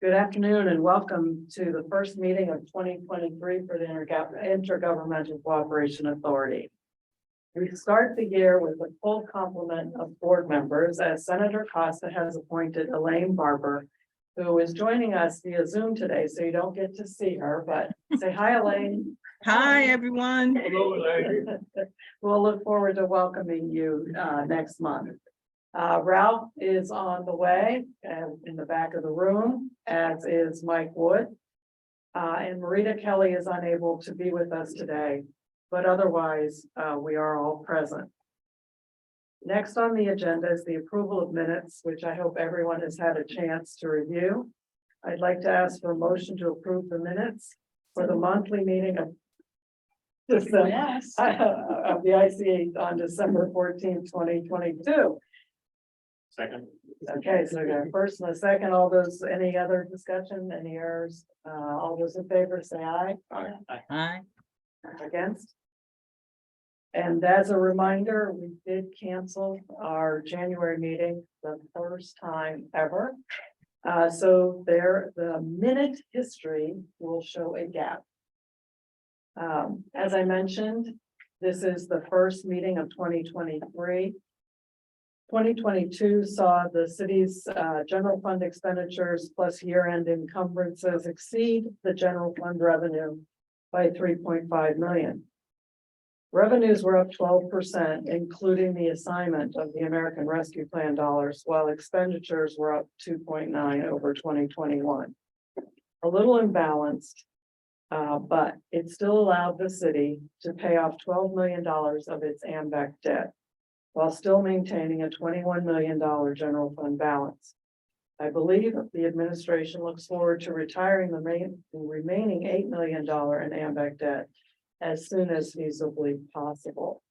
Good afternoon and welcome to the first meeting of 2023 for the Intergovernmental Cooperation Authority. We start the year with a full complement of board members as Senator Costa has appointed Elaine Barber, who is joining us via Zoom today, so you don't get to see her, but say hi, Elaine. Hi, everyone. Hello, Elaine. We'll look forward to welcoming you next month. Ralph is on the way and in the back of the room, as is Mike Wood. And Marita Kelly is unable to be with us today, but otherwise we are all present. Next on the agenda is the approval of minutes, which I hope everyone has had a chance to review. I'd like to ask for a motion to approve the minutes for the monthly meeting of December, of the ICA on December 14th, 2022. Second. Okay, so we got a first and a second. All those, any other discussion, any errors? All those in favor say aye. Hi. Against? And as a reminder, we did cancel our January meeting the first time ever. So there, the minute history will show a gap. As I mentioned, this is the first meeting of 2023. 2022 saw the city's general fund expenditures plus year-end encumbrances exceed the general fund revenue by 3.5 million. Revenues were up 12%, including the assignment of the American Rescue Plan dollars, while expenditures were up 2.9 over 2021. A little imbalanced, but it still allowed the city to pay off $12 million of its AMVAC debt, while still maintaining a $21 million general fund balance. I believe the administration looks forward to retiring the remaining $8 million in AMVAC debt as soon as feasibly possible.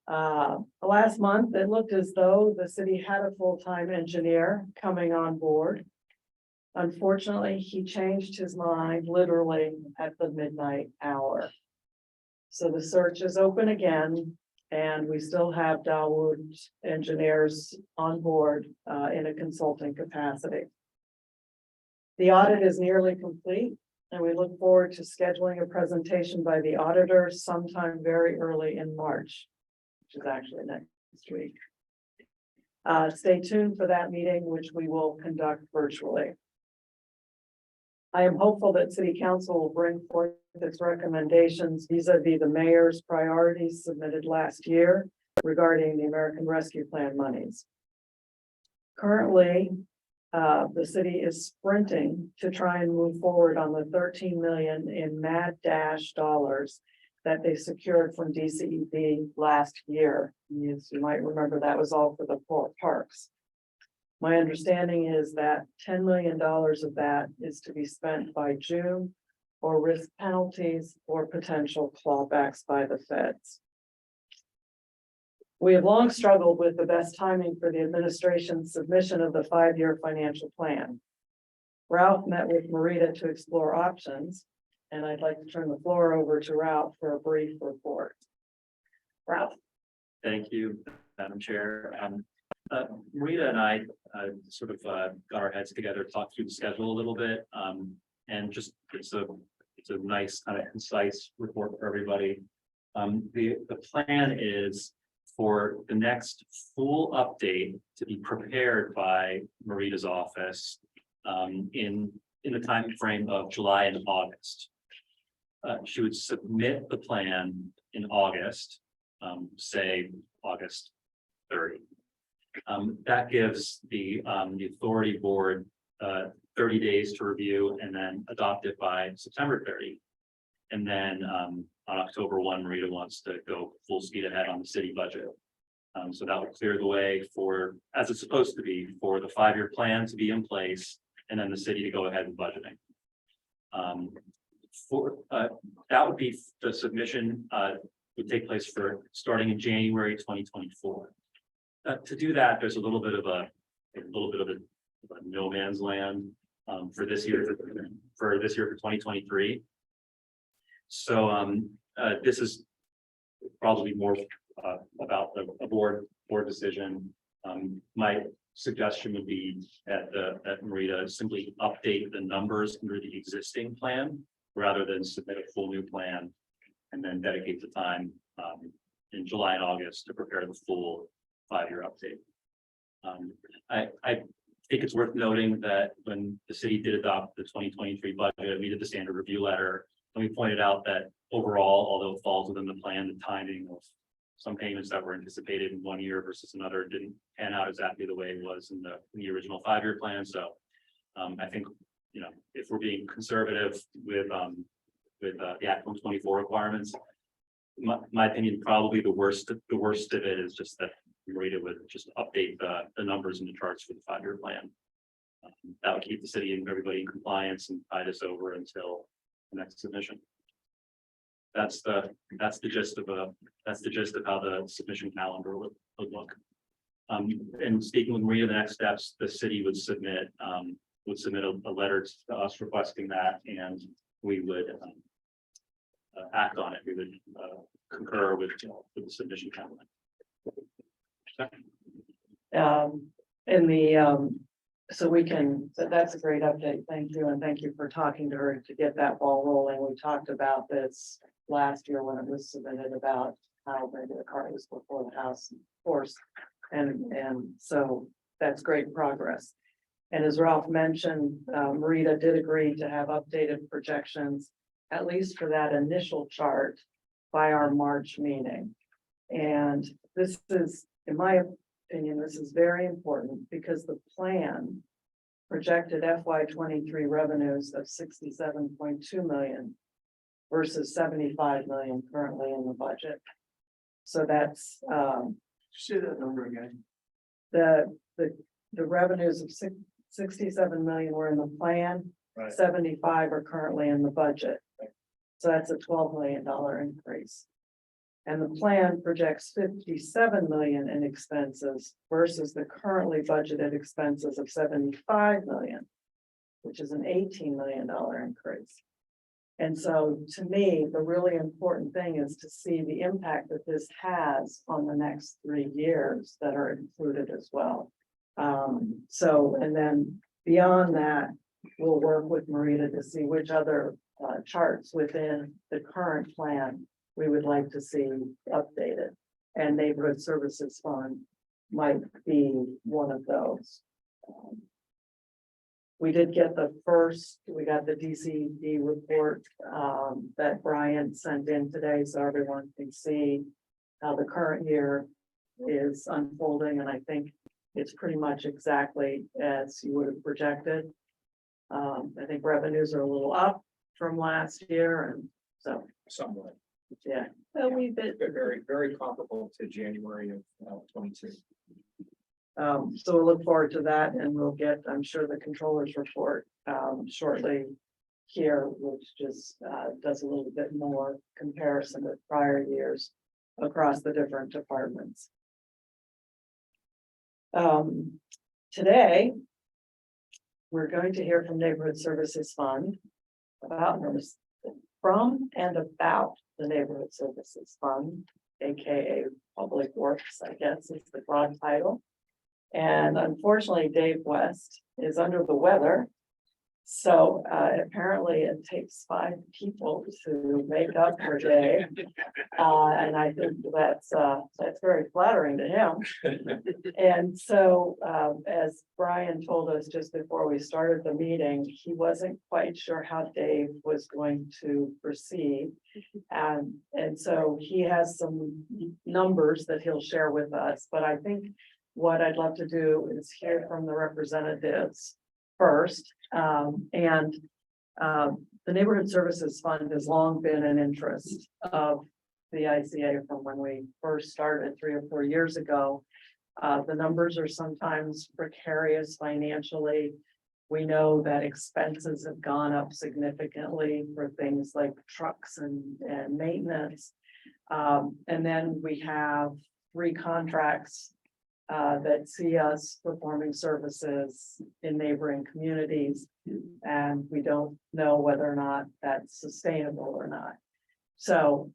Last month, it looked as though the city had a full-time engineer coming on board. Unfortunately, he changed his mind literally at the midnight hour. So the search is open again, and we still have Dawood engineers on board in a consulting capacity. The audit is nearly complete, and we look forward to scheduling a presentation by the auditors sometime very early in March, which is actually next week. Stay tuned for that meeting, which we will conduct virtually. I am hopeful that City Council will bring forth its recommendations vis-a-vis the mayor's priorities submitted last year regarding the American Rescue Plan monies. Currently, the city is sprinting to try and move forward on the 13 million in mad dash dollars that they secured from DCED last year. As you might remember, that was all for the parks. My understanding is that $10 million of that is to be spent by June or risk penalties or potential clawbacks by the feds. We have long struggled with the best timing for the administration's submission of the 5-year financial plan. Ralph met with Marita to explore options, and I'd like to turn the floor over to Ralph for a brief report. Ralph. Thank you, Madam Chair. Marita and I sort of got our heads together, talked through the schedule a little bit, and just it's a nice kind of concise report for everybody. The plan is for the next full update to be prepared by Marita's office in the time frame of July and August. She would submit the plan in August, say August 30. That gives the authority board 30 days to review and then adopt it by September 30. And then on October 1, Marita wants to go full speed ahead on the city budget. So that would clear the way for, as it's supposed to be, for the 5-year plan to be in place and then the city to go ahead with budgeting. That would be the submission would take place for starting in January 2024. To do that, there's a little bit of a no man's land for this year for 2023. So this is probably more about a board decision. My suggestion would be that Marita simply update the numbers under the existing plan rather than submit a full new plan and then dedicate the time in July and August to prepare the full 5-year update. I think it's worth noting that when the city did adopt the 2023 budget, we did the standard review letter, and we pointed out that overall, although it falls within the plan, the timing of some payments that were anticipated in 1 year versus another didn't pan out exactly the way it was in the original 5-year plan. So I think, you know, if we're being conservative with the Act 124 requirements, my opinion, probably the worst of it is just that Marita would just update the numbers and the charts for the 5-year plan. That would keep the city and everybody in compliance and tide us over until the next submission. That's the gist of how the submission calendar would look. And speaking with Maria, the next steps, the city would submit a letter to us requesting that, and we would act on it. We would concur with the submission calendar. So we can, so that's a great update. Thank you. And thank you for talking to her to get that ball rolling. We talked about this last year when it was submitted about how maybe the car was before the house, of course. And so that's great progress. And as Ralph mentioned, Marita did agree to have updated projections, at least for that initial chart, by our March meeting. And this is, in my opinion, this is very important because the plan projected FY23 revenues of 67.2 million versus 75 million currently in the budget. So that's Say that number again. the revenues of 67 million were in the plan, Right. 75 are currently in the budget. So that's a $12 million increase. And the plan projects 57 million in expenses versus the currently budgeted expenses of 75 million, which is an $18 million increase. And so to me, the really important thing is to see the impact that this has on the next 3 years that are included as well. And then beyond that, we'll work with Marita to see which other charts within the current plan we would like to see updated. And Neighborhood Services Fund might be one of those. We did get we got the DCD report that Brian sent in today, so everyone can see how the current year is unfolding, and I think it's pretty much exactly as you would have projected. I think revenues are a little up from last year, and so Somewhat. yeah, a wee bit. They're very, very comparable to January of 22. So we'll look forward to that, and we'll get, I'm sure, the controller's report shortly here, which just does a little bit more comparison with prior years across the different departments. Today, we're going to hear from Neighborhood Services Fund from and about the Neighborhood Services Fund, aka Public Works, I guess is the broad title. And unfortunately, Dave West is under the weather. So apparently it takes 5 people to make up for Dave. And I think that's very flattering to him. And so as Brian told us just before we started the meeting, he wasn't quite sure how Dave was going to proceed. And so he has some numbers that he'll share with us, but I think what I'd love to do is hear from the representatives first. The Neighborhood Services Fund has long been an interest of the ICA from when we first started 3 or 4 years ago. The numbers are sometimes precarious financially. We know that expenses have gone up significantly for things like trucks and maintenance. And then we have 3 contracts that see us performing services in neighboring communities, and we don't know whether or not that's sustainable or not. So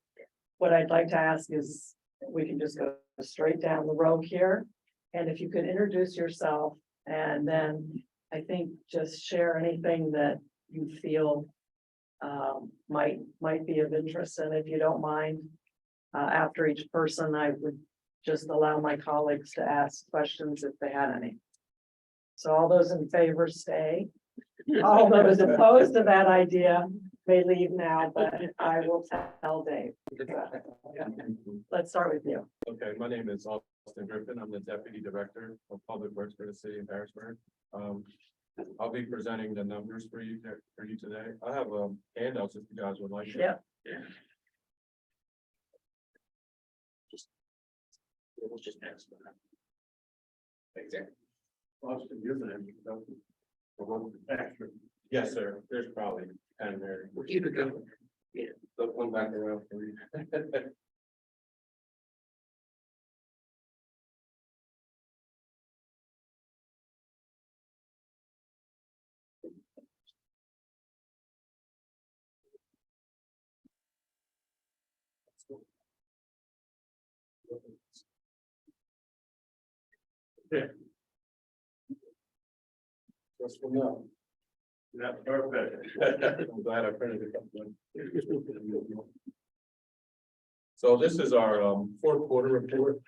what I'd like to ask is, we can just go straight down the road here. And if you could introduce yourself and then I think just share anything that you feel might be of interest. And if you don't mind, after each person, I would just allow my colleagues to ask questions if they had any. So all those in favor stay. All those opposed to that idea may leave now, but I will tell Dave. Let's start with you. Okay, my name is Austin Griffin. I'm the Deputy Director of Public Works for the City of Harrisburg. I'll be presenting the numbers for you today. I have handouts if you guys would like. Yep. We'll just ask for that. Exactly. Austin, you're the name. Yes, sir. There's probably 10 there. We'll keep it going. They'll come back around for you. Just for now. That's perfect. I'm glad I printed it. So this is our fourth quarter report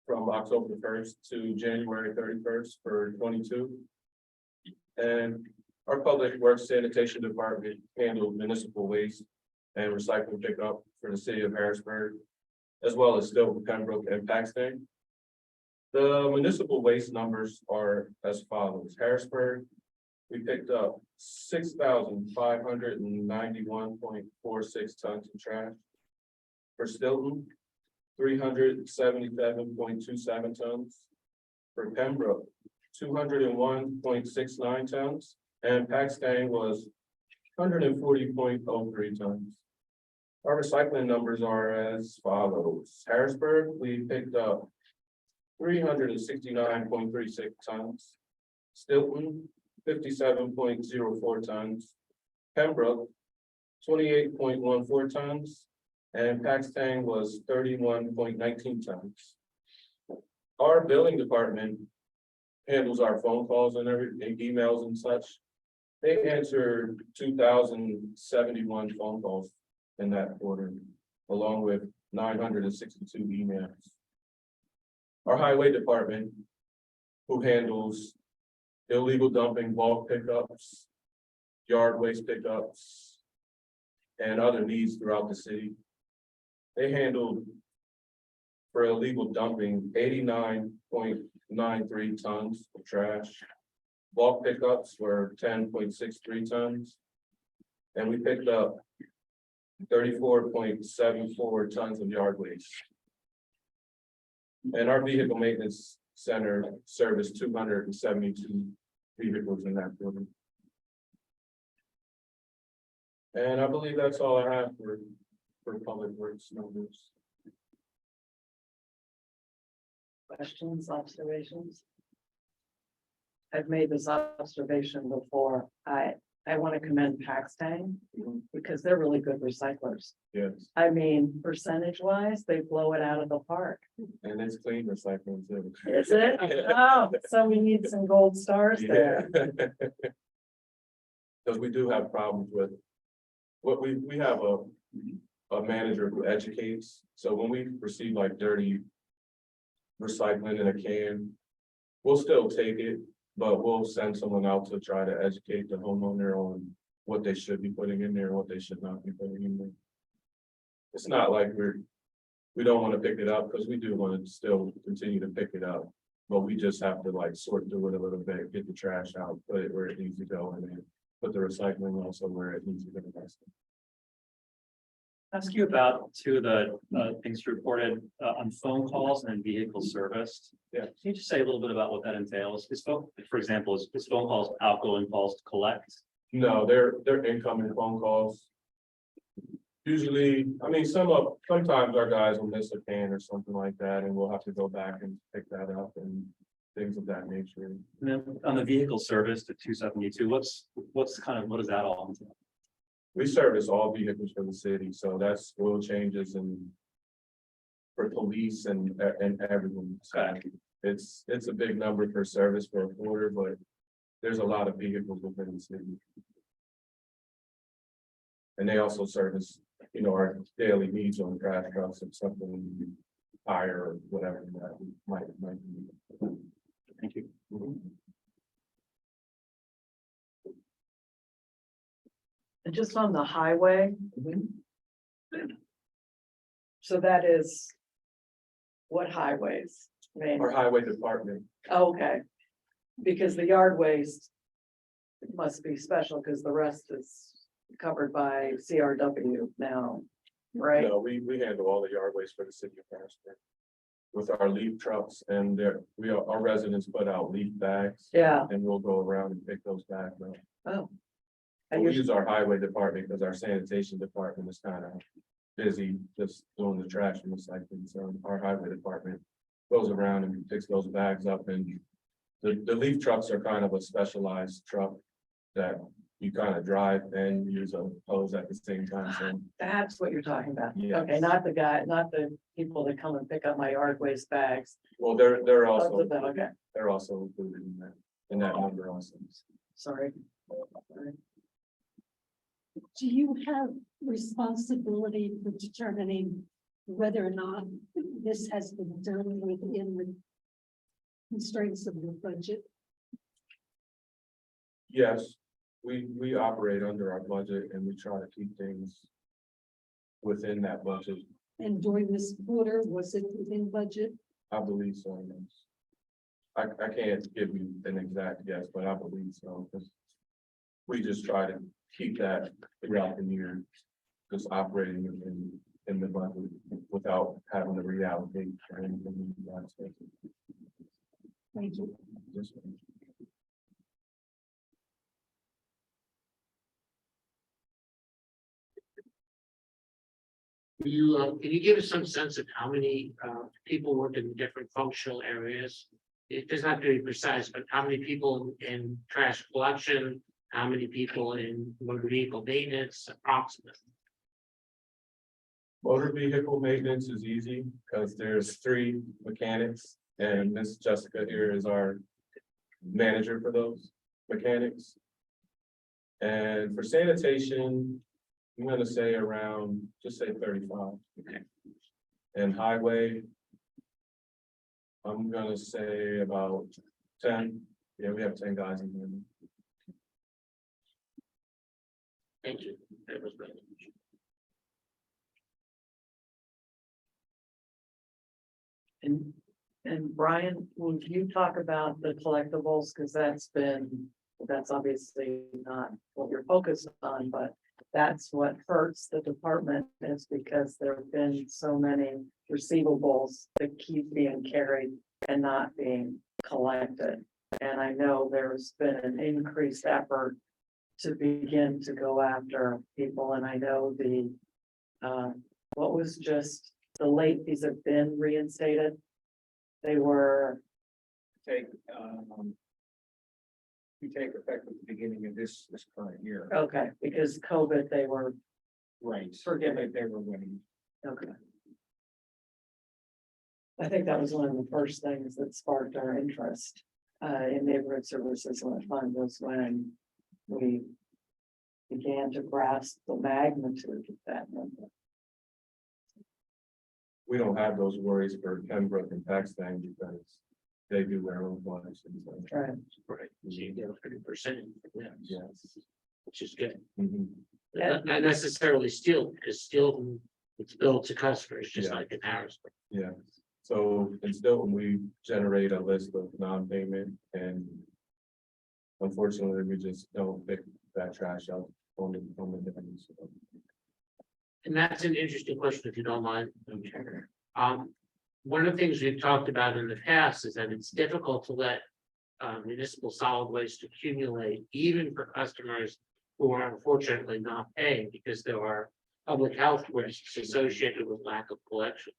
from October 1st to January 31st for 22. And our Public Works Sanitation Department handled municipal waste and recycling pickup for the city of Harrisburg, as well as Stilton, Pembroke, and Paxton. The municipal waste numbers are as follows. Harrisburg, we picked up 6,591.46 tons of trash. For Stilton, 377.27 tons. For Pembroke, 201.69 tons, and Paxton was 140.03 tons. Our recycling numbers are as follows. Harrisburg, we picked up 369.36 tons. Stilton, 57.04 tons. Pembroke, 28.14 tons. And Paxton was 31.19 tons. Our billing department handles our phone calls and emails and such. They answered 2,071 phone calls in that quarter, along with 962 emails. Our highway department, who handles illegal dumping, bulk pickups, yard waste pickups, and other needs throughout the city. They handled for illegal dumping 89.93 tons of trash. Bulk pickups were 10.63 tons. And we picked up 34.74 tons of yard waste. And our vehicle maintenance center serviced 272 vehicles in that building. And I believe that's all I have for public works numbers. Questions, observations? I've made this observation before. I want to commend Paxton because they're really good recyclers. Yes, I mean, percentage wise, they blow it out of the park. and it's clean recycling too. Is it? Oh, so we need some gold stars there. Because we do have problems with, what we have a manager who educates, so when we receive like dirty recycling in a can, we'll still take it, but we'll send someone out to try to educate the homeowner on what they should be putting in there and what they should not be putting in there. It's not like we don't want to pick it up, because we do want to still continue to pick it up, but we just have to like sort through it a little bit, get the trash out, put it where it needs to go, and then put the recycling also where it needs to go. Ask you about two of the things you reported on phone calls and vehicle serviced. Yeah. Can you just say a little bit about what that entails? Is phone, for example, is phone calls outgoing calls to collect? No, they're incoming phone calls. Usually, I mean, sometimes our guys will miss a can or something like that, and we'll have to go back and pick that up and things of that nature. And then on the vehicle service to 272, what does that all entail? We service all vehicles for the city, so that's oil changes and for police and everyone. Okay. it's a big number for service for a quarter, but there's a lot of vehicles within the city. And they also service, our daily needs on trash trucks and something higher or whatever that might be. Thank you. And just on the highway. So that is. What highways? I mean, Our highway department, okay. Because the yard waste. Must be special because the rest is covered by CRW now, right? we handle all the yard waste for the city of Harrisburg. With our leaf trucks and our residents put out leaf bags. Yeah, And we'll go around and pick those bags up. oh. And we use our highway department because our sanitation department is kind of busy just doing the trash and recycling. So our highway department goes around and picks those bags up, and the leaf trucks are kind of a specialized truck that you kind of drive and use a hose at the same time. So That's what you're talking about. Yes. Okay, not the people that come and pick up my yard waste bags. well, they're also Both of them, okay, they're also included in that number also. sorry. Do you have responsibility for determining whether or not this has been done within the constraints of the budget? Yes, we operate under our budget and we try to keep things within that budget. And during this quarter, was it within budget? I believe so, yes. I can't give you an exact yes, but I believe so, because we just try to keep that throughout the year, just operating in the budget without having to reallocate or anything. Thank you. Yes, ma'am. Can you give us some sense of how many people work in different functional areas? It does not have to be precise, but how many people in trash collection, how many people in motor vehicle maintenance, approximately? Motor vehicle maintenance is easy because there's 3 mechanics and Miss Jessica here is our manager for those mechanics. And for sanitation, I'm gonna say around, just say 35. Okay. And highway, I'm gonna say about 10. Yeah, we have 10 guys in here. Thank you. That was great. And Brian, will you talk about the collectibles? Because that's obviously not what you're focused on, but that's what hurts the department is because there have been so many receivables that keep being carried and not being collected. And I know there's been an increased effort to begin to go after people, and I know what was just the late fees have been reinstated. They were, You take effect at the beginning of this current year. okay, because COVID, they were, Right. Forgiven. They were winning. okay. I think that was one of the first things that sparked our interest in neighborhood services fund was when we began to grasp the magnitude of that number. We don't have those worries for Pembroke and Paxton because they do their own collections. Right. Right. So you get 100%, Yes. which is good. Mhm. Not necessarily steel, because steel, it's billed to customers, just Yeah. like in Harrisburg. Yeah, so in Stilton, we generate a list of non-payment and unfortunately, we just don't pick that trash up on the difference. And that's an interesting question, if you don't mind, Madam Chair. One of the things we've talked about in the past is that it's difficult to let municipal solid waste accumulate, even for customers who are unfortunately not paying, because there are public health risks associated with lack of collection.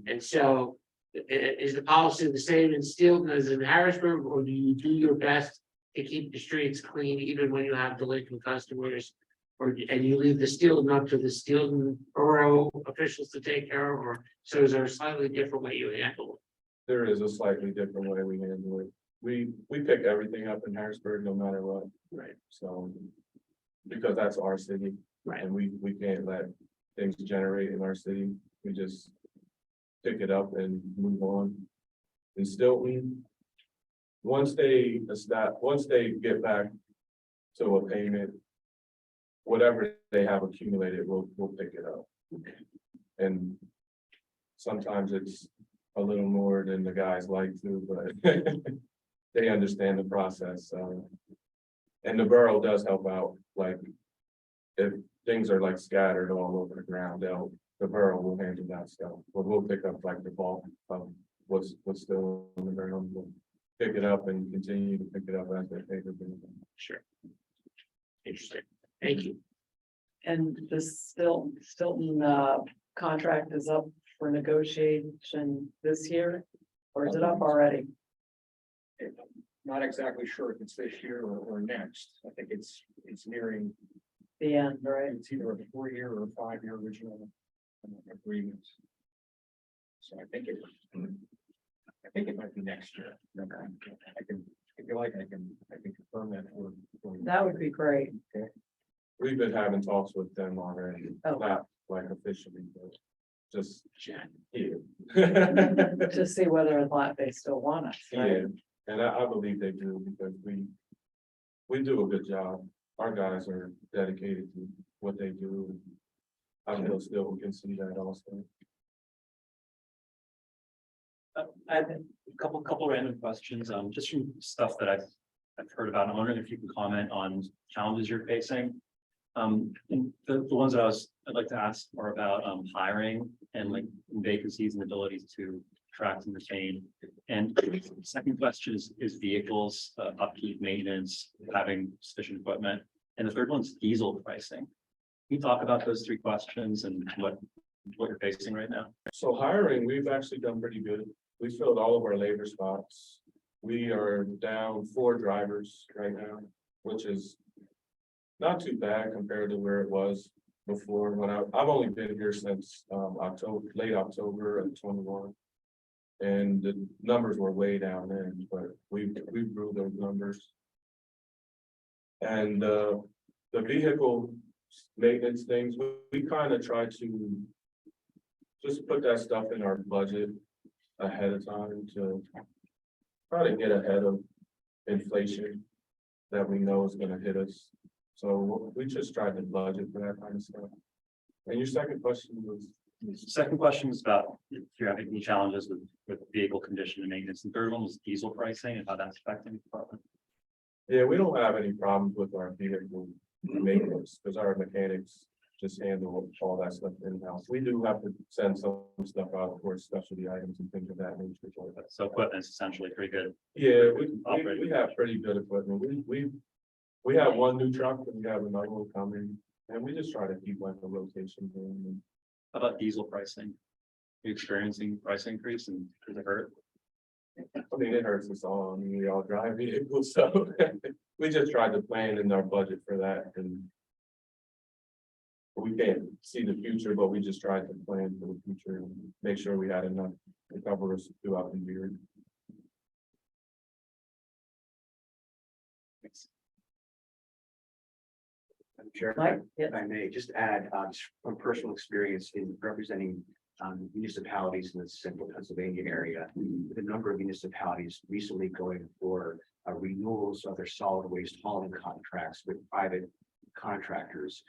And so, is the policy the same in Stilton as in Harrisburg, or do you do your best to keep the streets clean even when you have delinquent customers? And you leave the Stilton up to the Stilton borough officials to take care of, or so is there a slightly different way you handle there is a slightly different way we handle it. We pick everything up in Harrisburg no matter what. Right. So, because that's our city. Right. And we can't let things generate in our city. We just pick it up and move on. And Stilton, once they get back to a payment, whatever they have accumulated, we'll pick it up. And sometimes it's a little more than the guys like to, but they understand the process, and the borough does help out, like, if things are like scattered all over the ground, the borough will handle that stuff, but we'll pick up like the bulk of what's still on the ground. We'll pick it up and continue to pick it up as they pay the bill. Sure. Interesting. Thank you. And the Stilton contract is up for negotiation this year, or is it up already? Not exactly sure if it's this year or next. I think it's nearing, The end, right? it's either a 4-year or a 5-year original agreement. So I think it might be next year. I can, if you like, I can confirm that for you. That would be great. We've been having talks with them already, Oh. not like officially, but just. Yeah. To see whether or not they still want us, right? Yeah, and I believe they do, because we do a good job. Our guys are dedicated to what they do. I feel still we can see that also. I have a couple random questions, just from stuff that I've heard about. I'm wondering if you can comment on challenges you're facing. And the ones that I'd like to ask are about hiring and like vacancies and abilities to attract and retain. And the second question is vehicles, upkeep, maintenance, having sufficient equipment. And the third one's diesel pricing. Can you talk about those three questions and what you're facing right now? So hiring, we've actually done pretty good. We filled all of our labor spots. We are down 4 drivers right now, which is not too bad compared to where it was before. When I've only been here since late October of 21. And the numbers were way down then, but we grew those numbers. And the vehicle maintenance things, we kind of try to just put that stuff in our budget ahead of time to try to get ahead of inflation that we know is going to hit us. So we just tried to budget for that kind of stuff. And your second question was? Second question is about if you're having any challenges with vehicle condition and maintenance. The third one was diesel pricing and how that's affecting the department. Yeah, we don't have any problems with our vehicle maintenance because our mechanics just handle all that stuff in-house. We do have to send some stuff out for specialty items and things of that nature. So equipment is essentially pretty good. Yeah, we have pretty good equipment. We have one new truck and we have another one coming, and we just try to keep like a rotation going. How about diesel pricing? Are you experiencing price increase and does it hurt? I mean, it hurts us all. I mean, we all drive vehicles, so we just tried to plan in our budget for that, and we can't see the future, but we just tried to plan for the future and make sure we had enough to cover us throughout the year. Madam Chair, Mike, if I may just add, just from personal experience in representing municipalities in the central Pennsylvania area, with a number of municipalities recently going for renewals of their solid waste hauling contracts with private contractors.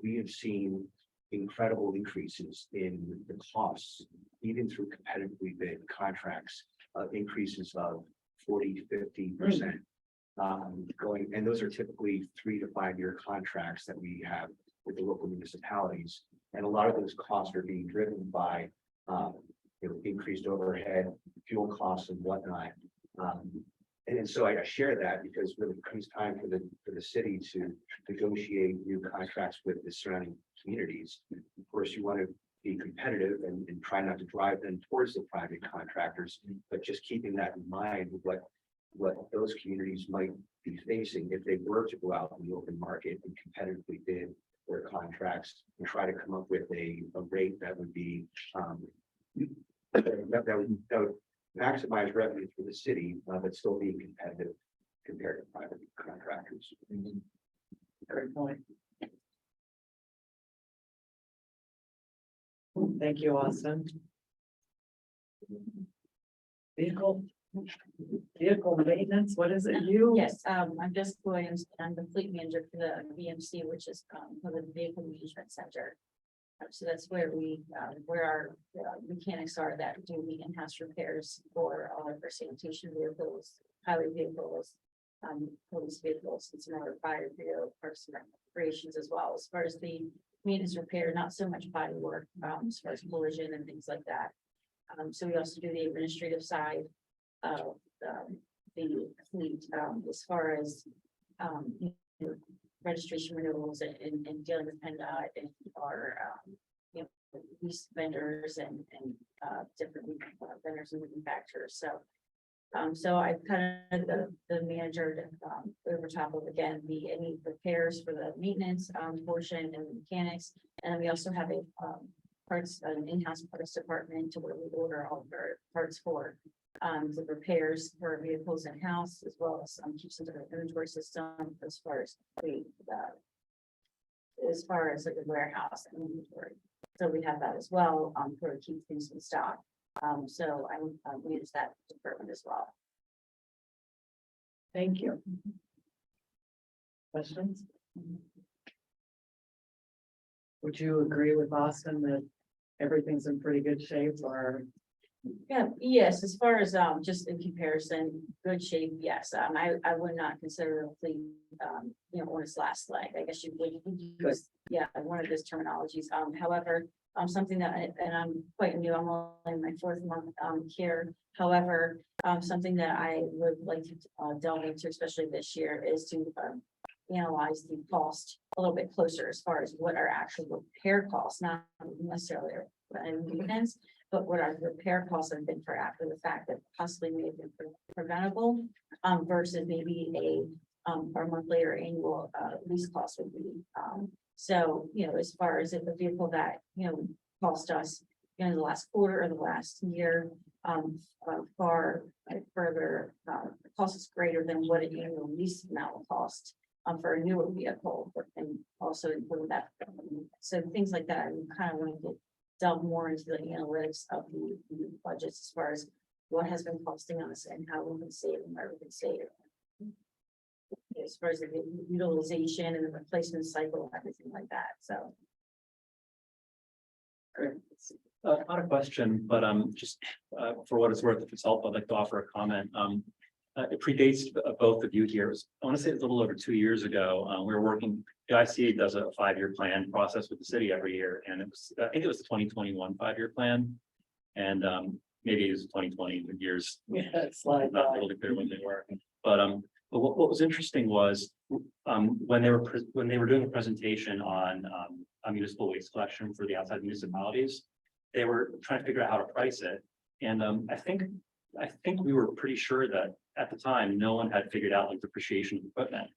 We have seen incredible increases in the costs, even through competitively bid contracts, increases of 40–50%. Going, and those are typically 3 to 5 year contracts that we have with the local municipalities, and a lot of those costs are being driven by increased overhead, fuel costs, and whatnot. And so I share that because when it comes time for the city to negotiate new contracts with the surrounding communities, of course, you want to be competitive and try not to drive them towards the private contractors, but just keeping that in mind with what those communities might be facing if they were to go out in the open market and competitively bid their contracts and try to come up with a rate that would be that would maximize revenue for the city, but still being competitive compared to private contractors. Great point. Thank you, Austin. Vehicle maintenance, what is it? You? Yes, I'm Jessica Williams, and I'm the fleet manager for the VMC, which is for the Vehicle Management Center. So that's where where our mechanics are that do the in-house repairs for all of our sanitation vehicles, highway vehicles, police vehicles, and some other fire vehicle parts and operations as well. As far as the maintenance repair, not so much body work, as far as collision and things like that. So we also do the administrative side of the fleet, as far as you know, registration renewals and dealing with PennDOT and our lease vendors and different vendors and manufacturers. So I kind of the manager over top of again any repairs for the maintenance portion and mechanics, and we also have an in-house parts department to where we order all of our parts for the repairs for vehicles in house, as well as keeps into the inventory system as far as like the warehouse and inventory. So we have that as well for keep things in stock. So I manage that department as well. Thank you. Questions? Would you agree with Austin that everything's in pretty good shape, or? Yeah, yes, as far as just in comparison, good shape, yes. I would not consider a fleet on its last leg. I guess you would use, one of those terminologies. However, something that and I'm quite new, I'm only in my 4th month here. However, something that I would like to delve into, especially this year, is to analyze the cost a little bit closer as far as what our actual repair costs, not necessarily maintenance, but what our repair costs have been for after the fact that possibly may have been preventable, versus maybe a monthly or annual lease cost would be. So, as far as if the vehicle that, cost us in the last quarter or the last year, far further, cost is greater than what an annual lease amount will cost for a newer vehicle, and also include that. So things like that, I kind of want to delve more into the analytics of the budgets as far as what has been costing us and how we can save and where we can save. As far as the utilization and the replacement cycle and everything like that. So Not a question, but just for what it's worth, if it's helpful, I'd like to offer a comment. It predates both of you here. I want to say it's a little over 2 years ago. We were working, the ICA does a 5-year plan process with the city every year. And it was, I think it was the 2021 5-year plan. And maybe it was 2020 years. Yeah, it's like Not really clear when they were. But what was interesting was when they were doing a presentation on municipal waste collection for the outside municipalities, they were trying to figure out how to price it. And I think we were pretty sure that at the time, no one had figured out like depreciation of equipment.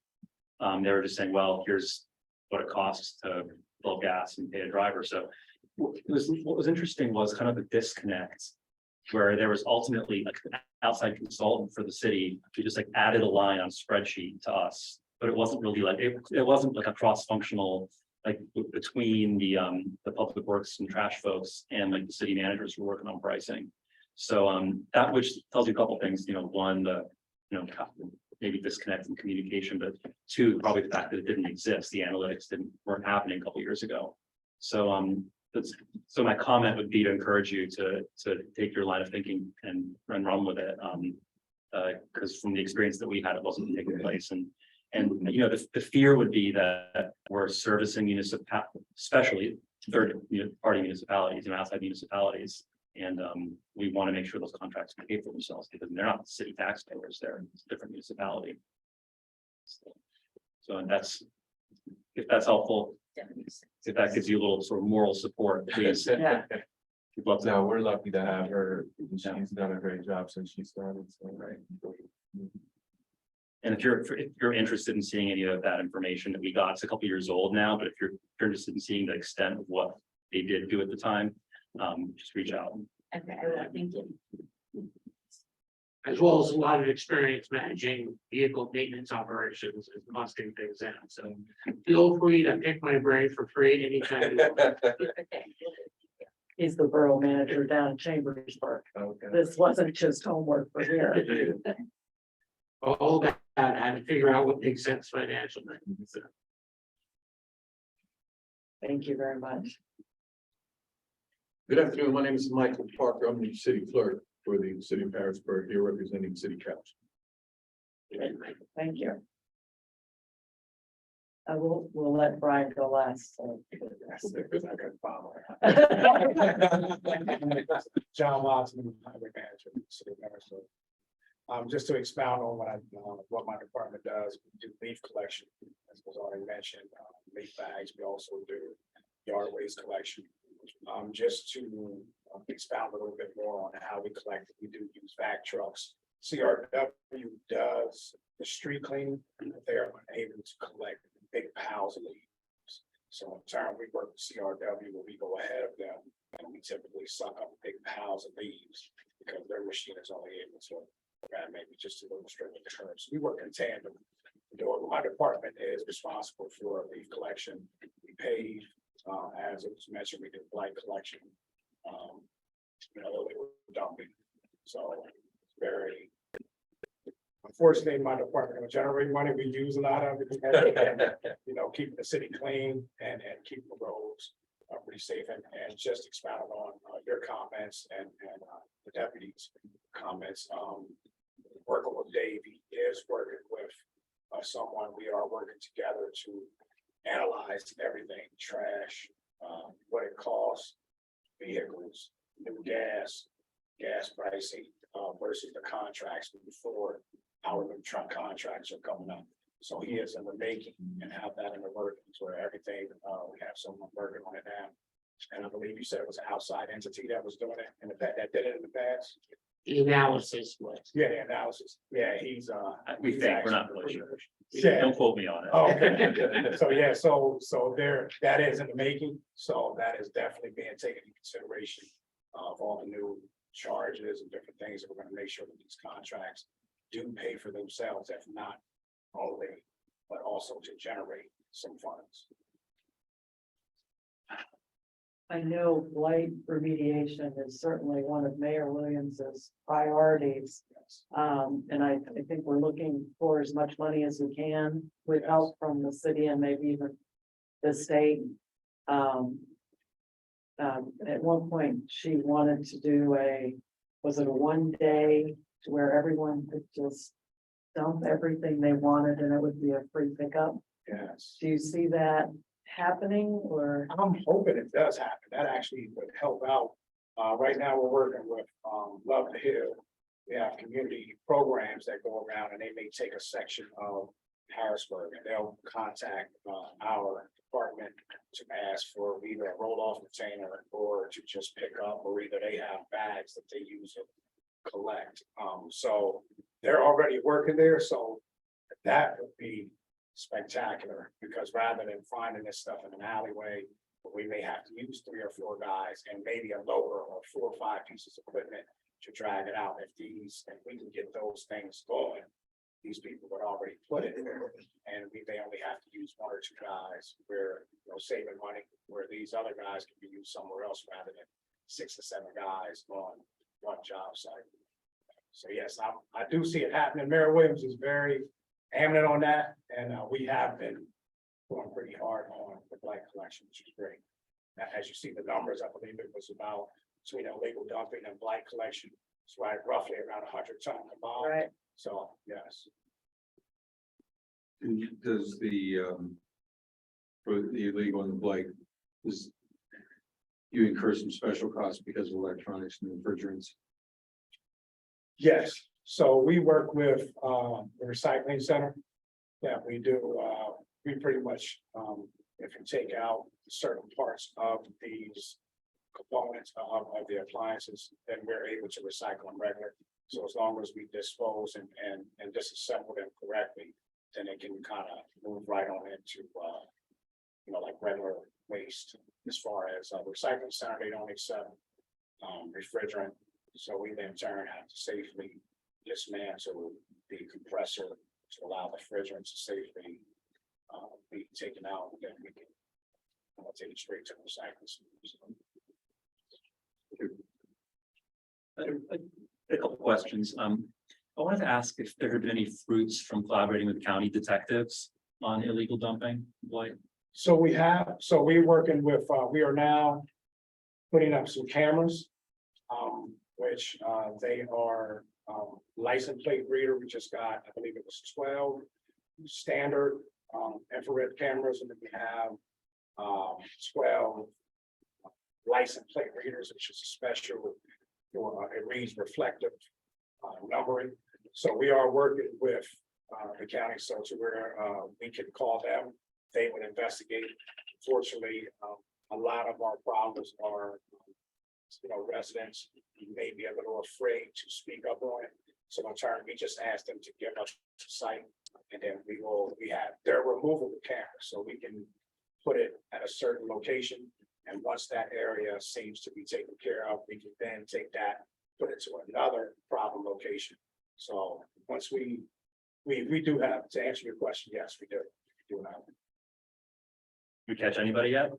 They were just saying, well, here's what it costs to fill gas and pay a driver. So what was interesting was kind of a disconnect where there was ultimately like an outside consultant for the city who just like added a line on a spreadsheet to us, but it wasn't really like, it wasn't like a cross-functional, like between the public works and trash folks and like the city managers who were working on pricing. So that which tells you a couple things, one, maybe disconnect in communication, but 2, probably the fact that it didn't exist. The analytics weren't happening a couple years ago. So so my comment would be to encourage you to take your line of thinking and run with it. Because from the experience that we had, it wasn't taking place. And the fear would be that we're servicing municipalities, especially third-party municipalities and outside municipalities. And we want to make sure those contracts can pay for themselves because they're not city taxpayers, they're a different municipality. So that's, if that's helpful, if that gives you a little sort of moral support, please. Yeah. We'd love to. No, we're lucky to have her. She's done a great job since she started. So, right. And if you're interested in seeing any of that information that we got, it's a couple years old now, but if you're interested in seeing the extent of what they did do at the time, just reach out. okay, I will, thank you. as well as a lot of experience managing vehicle maintenance operations and busting things out. So feel free to pick my brain for free anytime. you want. Okay. He's the borough manager down in Chambersburg. Okay. This wasn't just homework for here. All that, how to figure out what makes sense financially. So, Thank you very much. Good afternoon. My name is Michael Parker. I'm the city clerk for the city of Harrisburg, here representing city council. Thank you. We'll let Brian go last. So. John Watson, highway manager, of the city of Harrisburg. Just to expound on what my department does, we do leaf collection, as was already mentioned, leaf bags, we also do yard waste collection. Just to expound a little bit more on how we collect, we do use vac trucks. CRW does the street cleaning, they're unable to collect big piles of leaves. So in turn, we work with CRW where we go ahead of them and we typically suck up big piles of leaves because their machine is only able to grab maybe just a little strip of the curb. So we work in tandem. My department is responsible for leaf collection. We pave, as it was mentioned, we do blight collection. They were dumping. So it's very unfortunately, my department will generate money. We use a lot of it. Keeping the city clean and keeping the roads pretty safe and just expound on your comments and the deputy's comments. Working with Dave, he is working with someone. We are working together to analyze everything, trash, what it costs, vehicles, new gas pricing versus the contracts before our new truck contracts are coming up. So he is in the making and have that in the workings where everything, we have someone working on it now. And I believe you said it was an outside entity that was doing it in the past, that did it in the past. the analysis was. Yeah, the analysis. Yeah, he's We he's think, we're not actually- really sure. Yeah. Don't quote me on it. Oh, okay. So, yeah, so there, that is in the making, so that is definitely being taken into consideration of all the new charges and different things that we're gonna make sure that these contracts do pay for themselves, if not only, but also to generate some funds. I know blight remediation is certainly one of Mayor Williams's priorities. And I think we're looking for as much money as we can with help from the city and maybe even the state. At one point, she wanted to do was it a 1 day to where everyone could just dump everything they wanted and it would be a free pickup? Yes. Do you see that happening or? I'm hoping it does happen. That actually would help out. Right now, we're working with Love the Hill. We have community programs that go around and they may take a section of Harrisburg and they'll contact our department to ask for either a roll-off container or to just pick up, or either they have bags that they use to collect. So they're already working there, so that would be spectacular, because rather than finding this stuff in an alleyway, we may have to use 3 or 4 guys and maybe a loader or 4 or 5 pieces of equipment to drag it out. If we can get those things going, these people would already put it there, and we may only have to use 1 or 2 guys, where saving money, where these other guys can be used somewhere else rather than 6 or 7 guys on one job site. So yes, I do see it happening. Mayor Williams is very adamant on that, and we have been going pretty hard on the blight collection, which is great. Now, as you see the numbers, I believe it was about between illegal dumping and blight collection, it's right roughly around 100 ton combined. Right. So yes, Does the, for the illegal and the blight, you incur some special costs because of electronics and refrigerants? yes. So we work with the recycling center. Yeah, we do. We pretty much, if you take out certain parts of these components of the appliances, then we're able to recycle them regular. So as long as we dispose and disassemble them correctly, then it can kind of move right on into like regular waste. As far as recycling center, they don't accept refrigerant, so we then in turn have to safely dismantle the compressor to allow the refrigerants to safely be taken out, then we can take it straight to the recycling. A couple questions. I wanted to ask if there had been any fruits from collaborating with county detectives on illegal dumping, like, So we're working with, we are now putting up some cameras. Which they are license plate reader. We just got, I believe it was 12 standard infrared cameras, and then we have 12 license plate readers, which is a special, it reads reflective numbering. So we are working with the county, so to where we can call them, they would investigate. Fortunately, a lot of our problems are, residents may be a little afraid to speak up on it. So in turn, we just ask them to give us a site, and then we have their removable cameras, so we can put it at a certain location. And once that area seems to be taken care of, we can then take that, put it to another problem location. So once we do have, to answer your question, yes, we do. We do have. you catch anybody yet?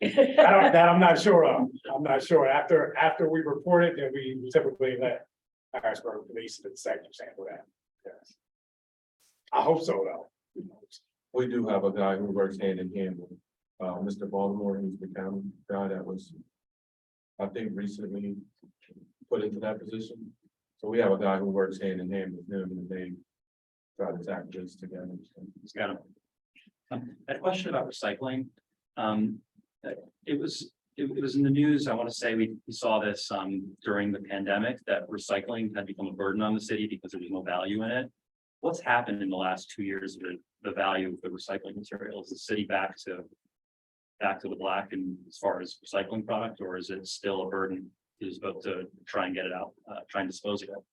That I'm not sure of. I'm not sure. After we report it, then we typically let Harrisburg Police and the detectives handle that. Yes. I hope so, though. We do have a guy who works hand in hand with, Mr. Baltimore, who's the county guy that was, I think, recently put into that position. So we have a guy who works hand in hand with him, and they try to tackle this together. It's got a question about recycling. It was in the news. I want to say we saw this during the pandemic, that recycling had become a burden on the city because there was no value in it. What's happened in the last 2 years with the value of the recycling materials? Is the city back to the black and as far as recycling product, or is it still a burden? Is about to try and get it out, try and dispose of it?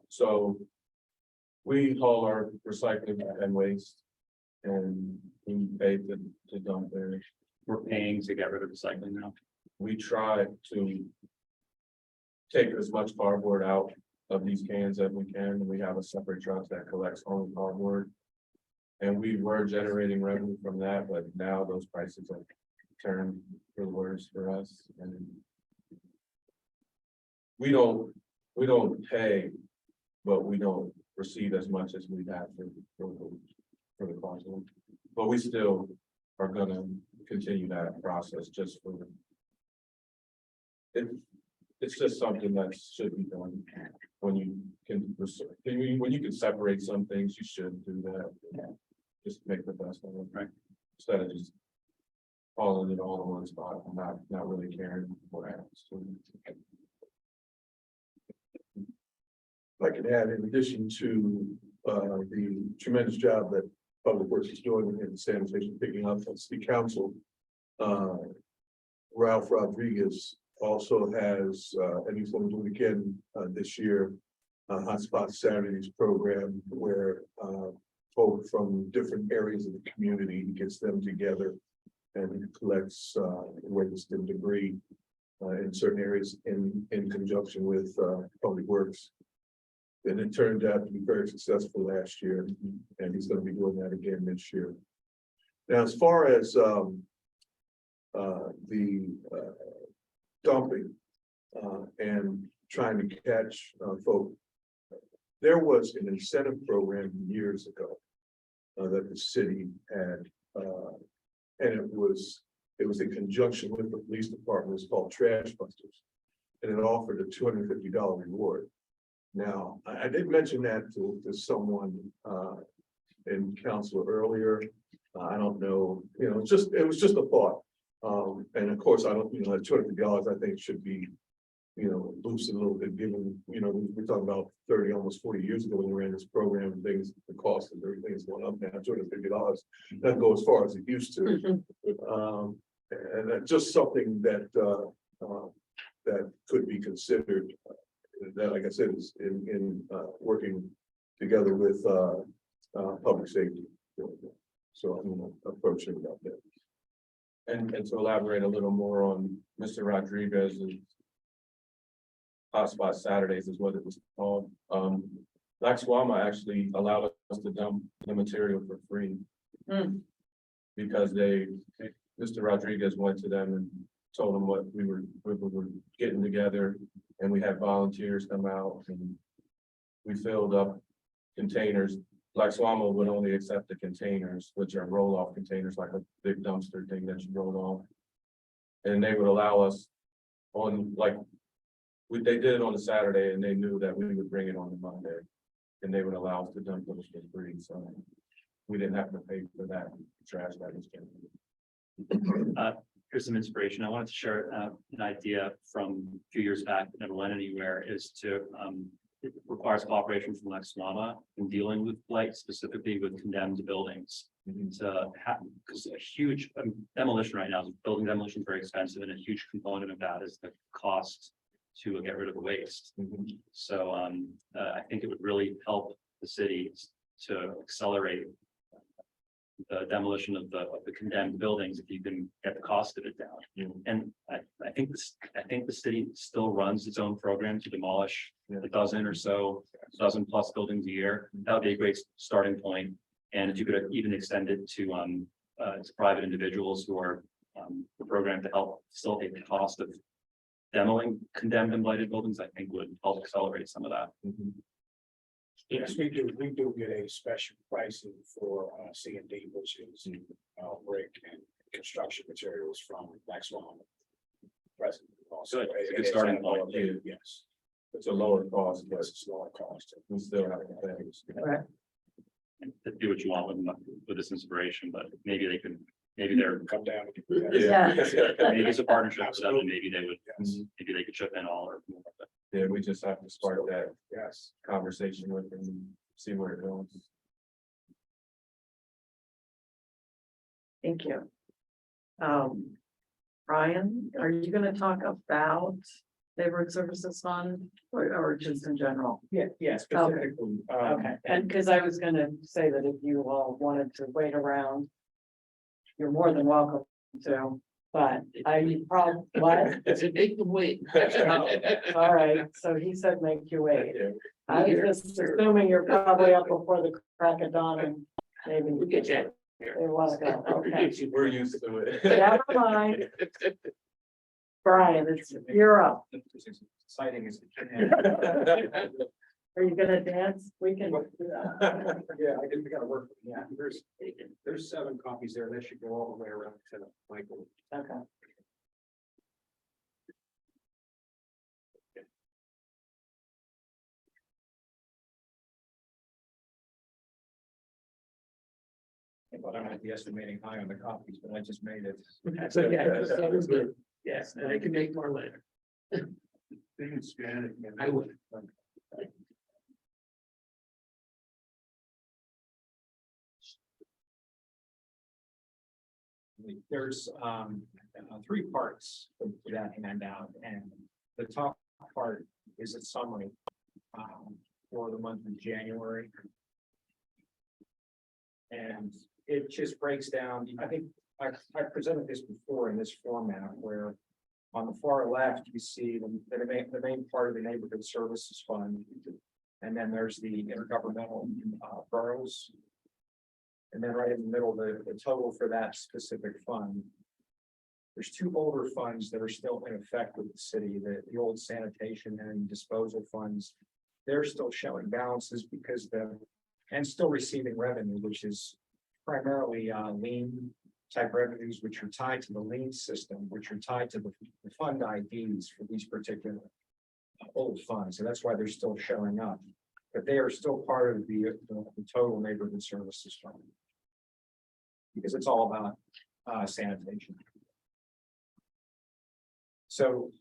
So we haul our recycling and waste, and we pay to dump there. We're paying to get rid of recycling now. We try to take as much cardboard out of these cans as we can. We have a separate truck that collects only cardboard. And we were generating revenue from that, but now those prices have turned for the worse for us. And we don't pay, but we don't receive as much as we have for the cost. But we still are gonna continue that process just for it. It's just something that should be done when you can, when you can separate some things, you should do that. Just make the best of it, right? Instead of just hauling it all in one spot and not really caring what happens to it. I can add, in addition to the tremendous job that Public Works is doing in sanitation, picking up at City Council, Ralph Rodriguez also has, and he's going to do it again this year, Hotspot Saturdays program, where folk from different areas of the community, he gets them together and collects waste and debris in certain areas in conjunction with Public Works. And it turned out to be very successful last year, and he's going to be doing that again this year. Now, as far as the dumping and trying to catch folk, there was an incentive program years ago that the city had, and it was in conjunction with the police department. It's called Trash Busters, and it offered a $250 reward. Now, I did mention that to someone in council earlier. I don't know, it was just a thought. And of course, I don't, at $250, I think should be, boosted a little bit, given, we're talking about 30, almost 40 years ago when we ran this program, and things, the cost of everything is going up now. $250 doesn't go as far as it used to. And that's just something that that could be considered. That, like I said, is in working together with public safety. So I'm gonna approach it about that. And to elaborate a little more on Mr. Rodriguez's Hotspot Saturdays is what it was called. Laxwama actually allowed us to dump the material for free. Hmm. Because Mr. Rodriguez went to them and told them what we were getting together, and we had volunteers come out and we filled up containers. Laxwama would only accept the containers, which are roll-off containers, like a big dumpster thing that you roll off. And they would allow us on, like, they did it on a Saturday and they knew that we would bring it on the Monday. And they would allow us to dump those for free, so we didn't have to pay for that trash that was generated. Here's some inspiration. I wanted to share an idea from a few years back that never went anywhere is to, it requires cooperation from Lexington in dealing with blight, specifically with condemned buildings. To have, because a huge demolition right now, building demolition is very expensive, and a huge component of that is the cost to get rid of the waste. So I think it would really help the city to accelerate the demolition of the condemned buildings if you can get the cost of it down. And I think the city still runs its own program to demolish a dozen or so, dozen plus buildings a year. That would be a great starting point. And if you could even extend it to private individuals who are the program to help facilitate the cost of demoing condemned and blighted buildings, I think would help accelerate some of that. Yes, we do get a special pricing for C&D, which is brick and construction materials from Laxwama. Present. Also, Good. It's a good starting point. Yes, It's a lower cost, but it's lower cost. we still have to pay. Right. And do what you want with this inspiration, but maybe they're Come down. Yeah. maybe it's a partnership with them, and maybe they could chip in all or more. Yeah, we just have to start that Yes. conversation with them and see where it goes. Thank you. Brian, are you gonna talk about neighborhood services fund or just in general? Yeah, specifically. Okay, and because I was gonna say that if you all wanted to wait around, you're more than welcome to, but I probably, what? It's a big wait. All right, so he said make you wait. I was just assuming you're probably up before the crack of dawn and maybe We get you. they want to go, okay. We're used to it. Never mind. Brian, you're up. Exciting is. Are you gonna dance? We can do that. Yeah, we gotta work. Yeah, there's 7 copies there. They should go all the way around to Michael. Okay. But I'm at the estimating high on the copies, but I just made it. So, yeah, that was good. Yes, and I can make more later. I would. There's 3 parts to that handout, and the top part is a summary for the month of January. And it just breaks down, I think I presented this before in this format where on the far left, you see the main part of the neighborhood services fund. And then there's the intergovernmental boroughs. And then right in the middle, the total for that specific fund. There's 2 older funds that are still in effect with the city, the old sanitation and disposal funds. They're still showing balances because and still receiving revenue, which is primarily lien type revenues, which are tied to the lien system, which are tied to the fund IDs for these particular old funds. So that's why they're still showing up. But they are still part of the total neighborhood services fund. Because it's all about sanitation. So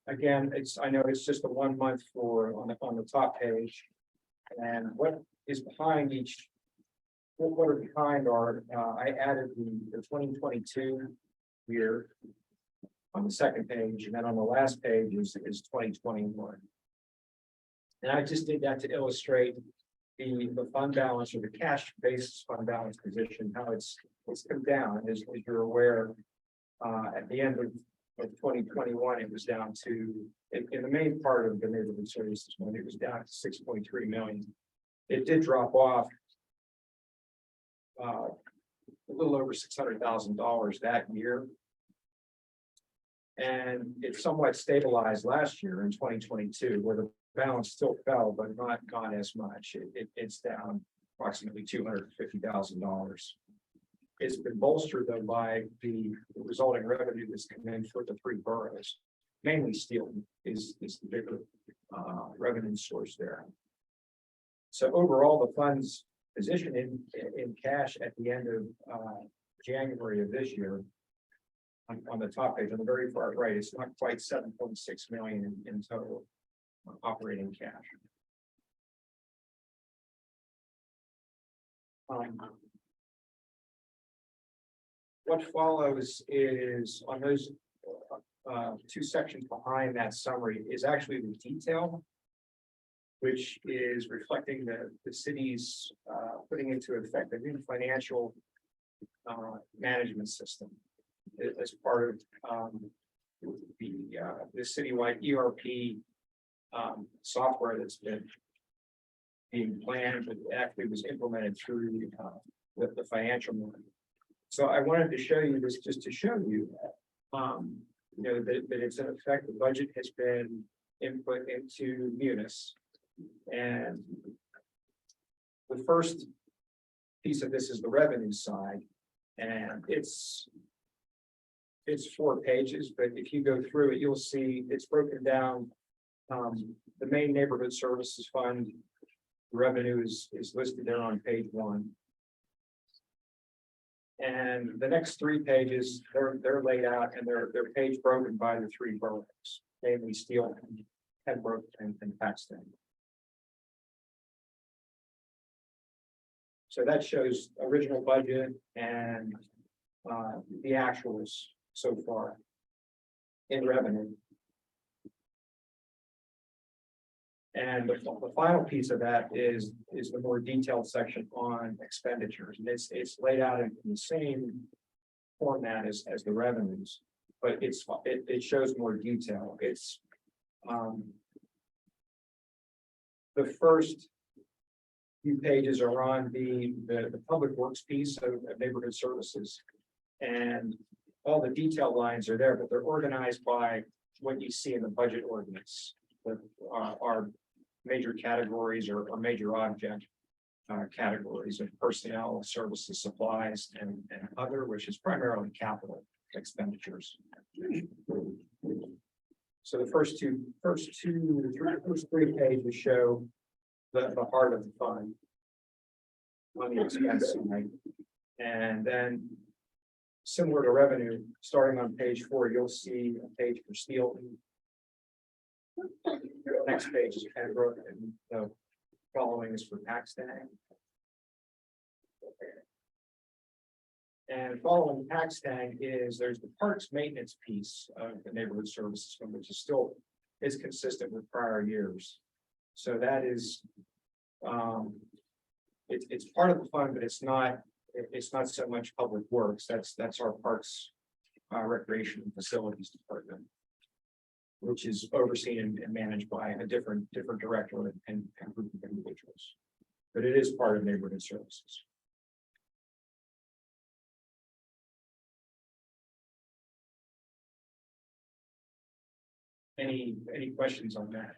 again, I know it's just a 1 month on the top page. And what is behind what are behind are, I added the 2022 year on the second page, and then on the last page is 2021. And I just did that to illustrate the fund balance or the cash basis fund balance position, how it's come down, as you're aware. At the end of 2021, it was down to, in the main part of the neighborhood services one, it was down to 6.3 million. It did drop off a little over $600,000 that year. And it somewhat stabilized last year in 2022, where the balance still fell, but not gone as much. It's down approximately $250,000. It's been bolstered though by the resulting revenue that's come in for the three boroughs. Mainly steel is the bigger revenue source there. So overall, the funds position in cash at the end of January of this year. On the top page, on the very far right, it's not quite 7.6 million in total operating cash. What follows is on those two sections behind that summary is actually the detail, which is reflecting the city's putting into effect a new financial management system as part of the citywide ERP software that's been being planned, but actually was implemented through the financial model. So I wanted to show you this just to show you, that it's in effect. The budget has been input into Munis, and the first piece of this is the revenue side, and it's 4 pages. But if you go through it, you'll see it's broken down. The main neighborhood services fund revenue is listed there on page 1. And the next 3 pages, they're laid out and they're page broken by the 3 boroughs, namely Steel, Pembroke, and Paxton. So that shows original budget and the actuals so far in revenue. And the final piece of that is the more detailed section on expenditures, and it's laid out in the same format as the revenues, but it shows more detail. It's the first few pages are on the public works piece of neighborhood services, and all the detail lines are there, but they're organized by what you see in the budget ordinance. Our major categories or major object categories of personnel, services, supplies, and other, which is primarily capital expenditures. So the first three pages show the heart of the fund on the expense side, and then similar to revenue, starting on page 4, you'll see a page for steel. Next page is Pembroke, and the following is for Paxton. And following Paxton there's the parks maintenance piece of the neighborhood services fund, which is consistent with prior years. So that is it's part of the fund, but it's not so much public works. That's our parks recreation and facilities department, which is overseen and managed by a different director and group of individuals. But it is part of neighborhood services. Any questions on that?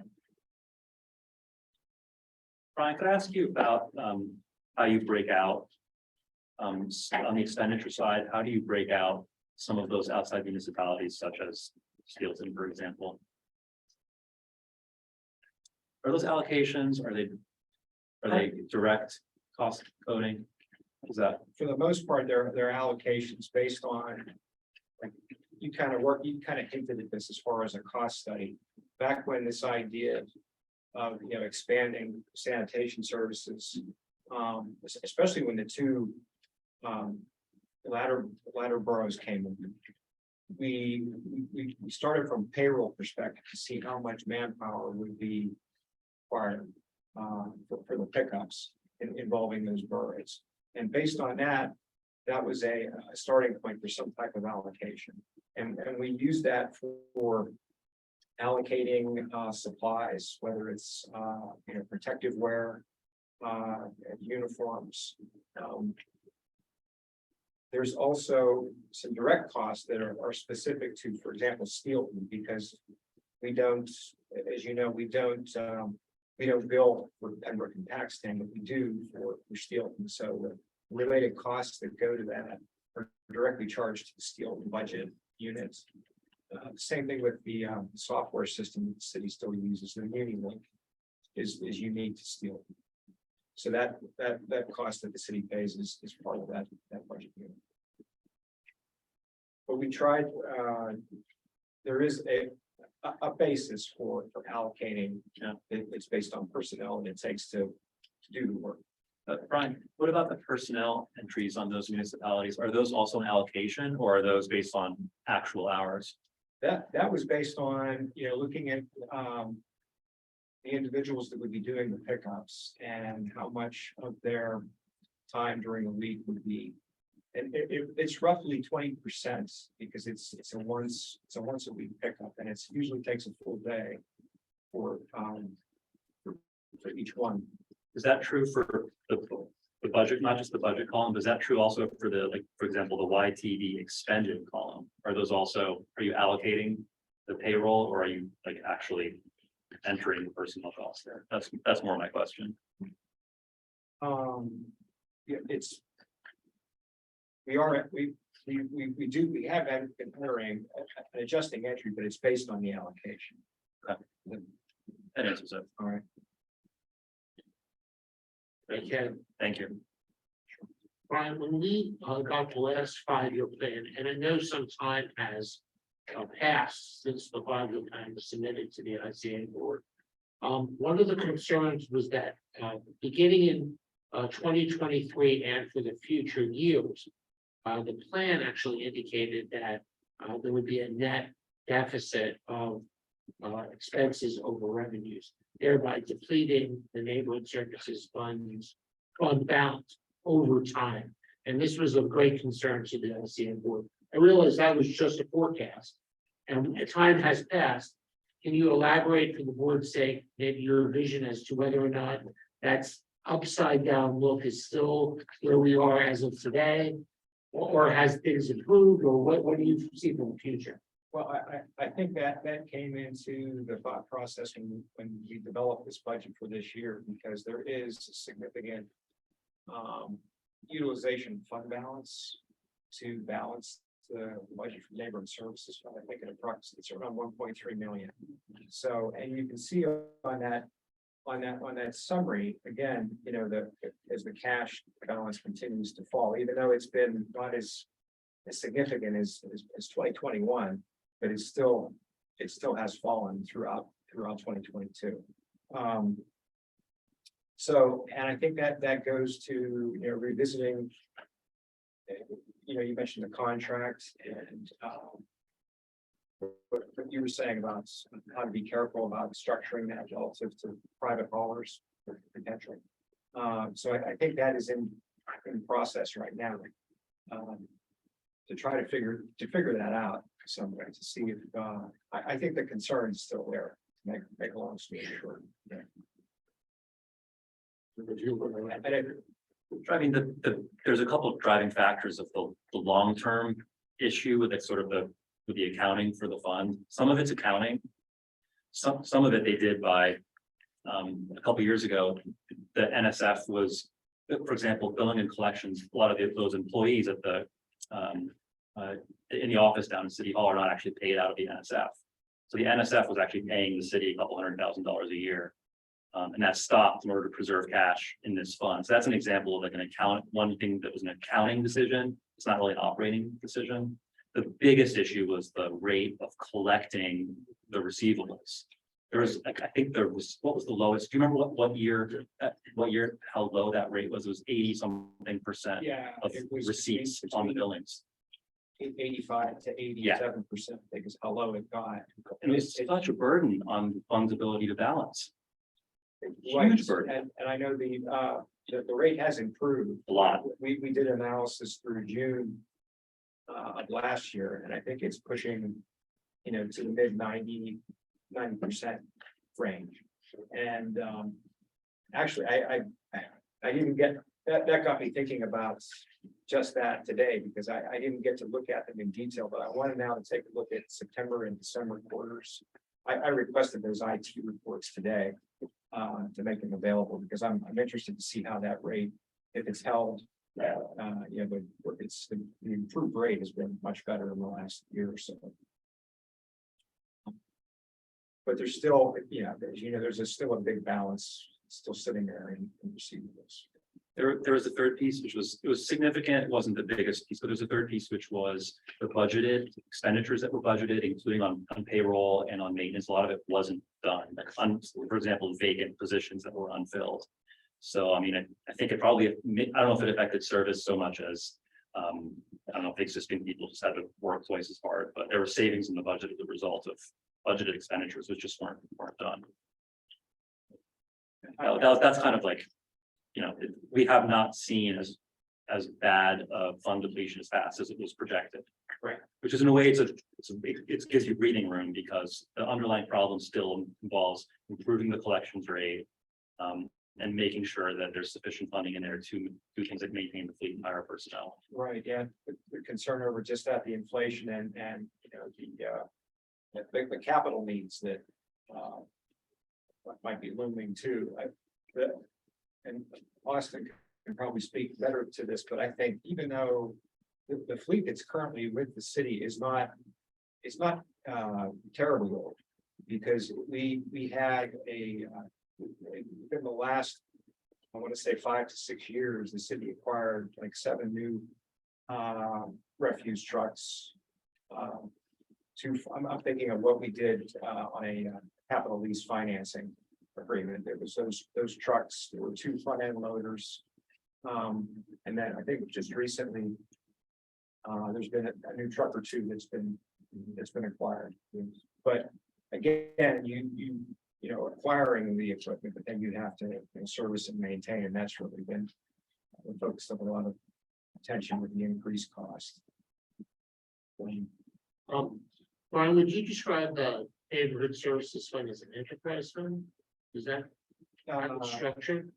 Brian, could I ask you about how you break out on the expenditure side? How do you break out some of those outside municipalities, such as Steelton, for example? Are those allocations? Are they direct cost coding? Is that For the most part, they're allocations based on, like, you kind of hinted at this as far as a cost study. Back when this idea of expanding sanitation services, especially when the two latter boroughs came in, we started from payroll perspective to see how much manpower would be required for the pickups involving those boroughs. And based on that, that was a starting point for some type of allocation. And we use that for allocating supplies, whether it's protective wear, uniforms. There's also some direct costs that are specific to, for example, steel, because we don't, as you know, we don't bill for Pembroke and Paxton, but we do for steel. And so the related costs that go to that are directly charged to the steel budget units. Same thing with the software system that the city still uses. The UniLink is unique to steel. So that cost that the city pays is part of that budget unit. But we tried, there is a basis for allocating. It's based on personnel and it takes to do the work. Brian, what about the personnel entries on those municipalities? Are those also an allocation or are those based on actual hours? That was based on, looking at the individuals that would be doing the pickups and how much of their time during the week would be. And it's roughly 20% because it's a once a week pickup, and it's usually takes a full day for each one. Is that true for the budget, not just the budget column? But is that true also for for example, the YTD expended column? Are you allocating the payroll or are you actually entering the personnel costs there? That's more my question. Yeah, we have been entering an adjusting entry, but it's based on the allocation. That answers it. All right. Okay, Thank you. Brian, when we got the last 5-year plan, and I know some time has passed since the 5-year plan was submitted to the ICA board. One of the concerns was that beginning in 2023 and for the future years, the plan actually indicated that there would be a net deficit of expenses over revenues, thereby depleting the neighborhood services fund balance over time. And this was of great concern to the LCN board. I realized that was just a forecast, and time has passed. Can you elaborate for the board's sake, maybe your vision as to whether or not that's upside down look is still where we are as of today, or has things improved, or what do you see for the future? Well, I think that came into the thought process when we developed this budget for this year, because there is a significant utilization fund balance to balance the budget for labor and services. I think it's around 1.3 million. So, and you can see on that summary, again, as the cash balance continues to fall, even though it's been not as significant as 2021, but it still has fallen throughout 2022. So, and I think that goes to, revisiting, you mentioned the contract and what you were saying about how to be careful about structuring that relative to private haulers potentially. So I think that is in process right now, to try to figure that out some way, to see if I think the concern is still there. Make a long story short. Yeah. I mean, there's a couple of driving factors of the long-term issue with with the accounting for the fund. Some of it's accounting. Some of it they did by a couple of years ago. The NSF was, for example, billing and collections. A lot of those employees at in the office down in City Hall are not actually paid out of the NSF. So the NSF was actually paying the city $200,000 a year. And that stopped in order to preserve cash in this fund. So that's an example of one thing that was an accounting decision. It's not really an operating decision. The biggest issue was the rate of collecting the receivables. There was, I think what was the lowest? Do you remember what year, how low that rate was? It was 80-something% of it was receipts on the billings. 85 to 87%, I think is how low it got. And it's such a burden on the fund's ability to balance. Huge burden. And I know the rate has improved. A lot. We did analysis through June of last year, and I think it's pushing, to the mid 90% range. And actually, I didn't get, that got me thinking about just that today, because I didn't get to look at them in detail, but I wanted now to take a look at September and December quarters. I requested those IT reports today to make them available, because I'm interested to see how that rate, if it's held. But it's the improved rate has been much better in the last year or so. But there's still, there's still a big balance still sitting there in receivables. There was a third piece, which was significant. It wasn't the biggest piece, but there's a third piece, which was the budgeted expenditures that were budgeted, including on payroll and on maintenance. A lot of it wasn't done, for example, vacant positions that were unfilled. So, I mean, I think it probably, I don't know if it affected service so much as, I don't know if existing people just had to work twice as hard, but there were savings in the budget as a result of budgeted expenditures, which just weren't done. That's kind of like, we have not seen as bad fund depletion as fast as it was projected. Right. Which is in a way, it gives you breathing room, because the underlying problem still involves improving the collections rate, and making sure that there's sufficient funding in there to do things like maintain the fleet and hire personnel. Right, yeah, the concern over just that, the inflation and the capital needs that might be looming too. And Austin can probably speak better to this, but I think even though the fleet that's currently with the city is not terribly old, because we had in the last, I want to say 5 to 6 years, the city acquired like 7 new refuse trucks. I'm thinking of what we did on a capital lease financing agreement. There was those trucks. There were 2 front end loaders, and then I think just recently there's been a new truck or 2 that's been acquired. But again, you acquiring the equipment, but then you have to service and maintain, and that's really been the focus of a lot of attention with the increased cost. Brian, would you describe the neighborhood services fund as an enterprise fund? Is that how it's structured?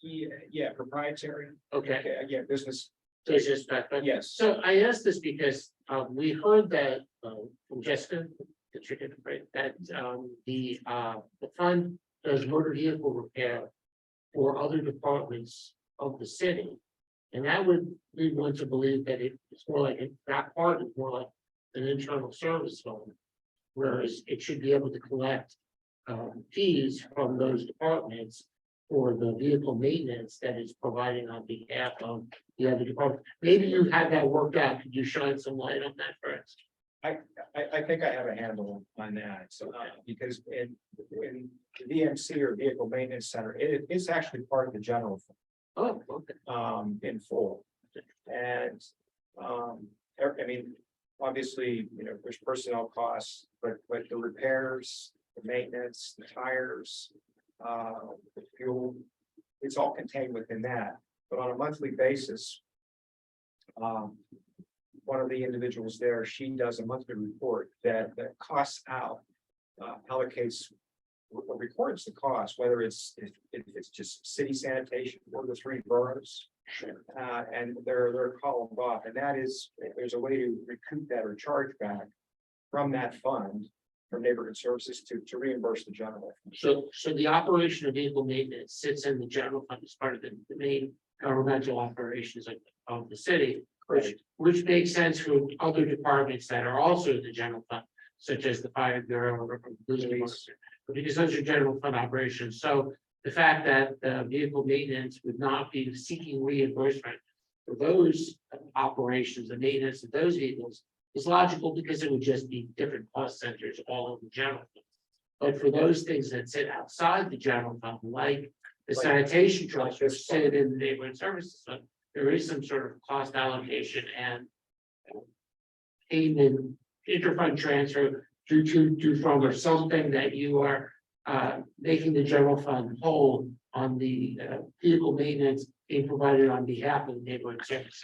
Yeah, proprietary. Okay. Yeah, business. Business background. Yes. So I asked this because we heard that from Jessica, that the fund does motor vehicle repair for other departments of the city. And that would lead one to believe that it's more like that part is more like an internal service fund. Whereas it should be able to collect fees from those departments for the vehicle maintenance that is providing on behalf of the other department. Maybe you had that worked out. Could you shine some light on that first? I think I have a handle on that. So because in the VMC or Vehicle Maintenance Center, it's actually part of the general fund. Oh, okay. In full. And I mean, obviously, there's personnel costs, but the repairs, the maintenance, the tires, the fuel, it's all contained within that. But on a monthly basis, one of the individuals there, she does a monthly report that costs out, allocates, records the cost, whether if it's just city sanitation or the 3 boroughs. And they're columned off, and that is, there's a way to recoup that or charge back from that fund from neighborhood services to reimburse the general. So the operation of vehicle maintenance sits in the general fund as part of the main governmental operations of the city, which makes sense for other departments that are also in the general fund, such as the fire bureau or police, because those are general fund operations. So the fact that the vehicle maintenance would not be seeking reimbursement for those operations, the maintenance of those vehicles, is logical, because it would just be different cost centers all in the general fund. But for those things that sit outside the general fund, like the sanitation trucks, which sit in the neighborhood services fund, there is some sort of cost allocation and payment interfund transfer to from or something that you are making the general fund whole on the vehicle maintenance being provided on behalf of the neighborhood service.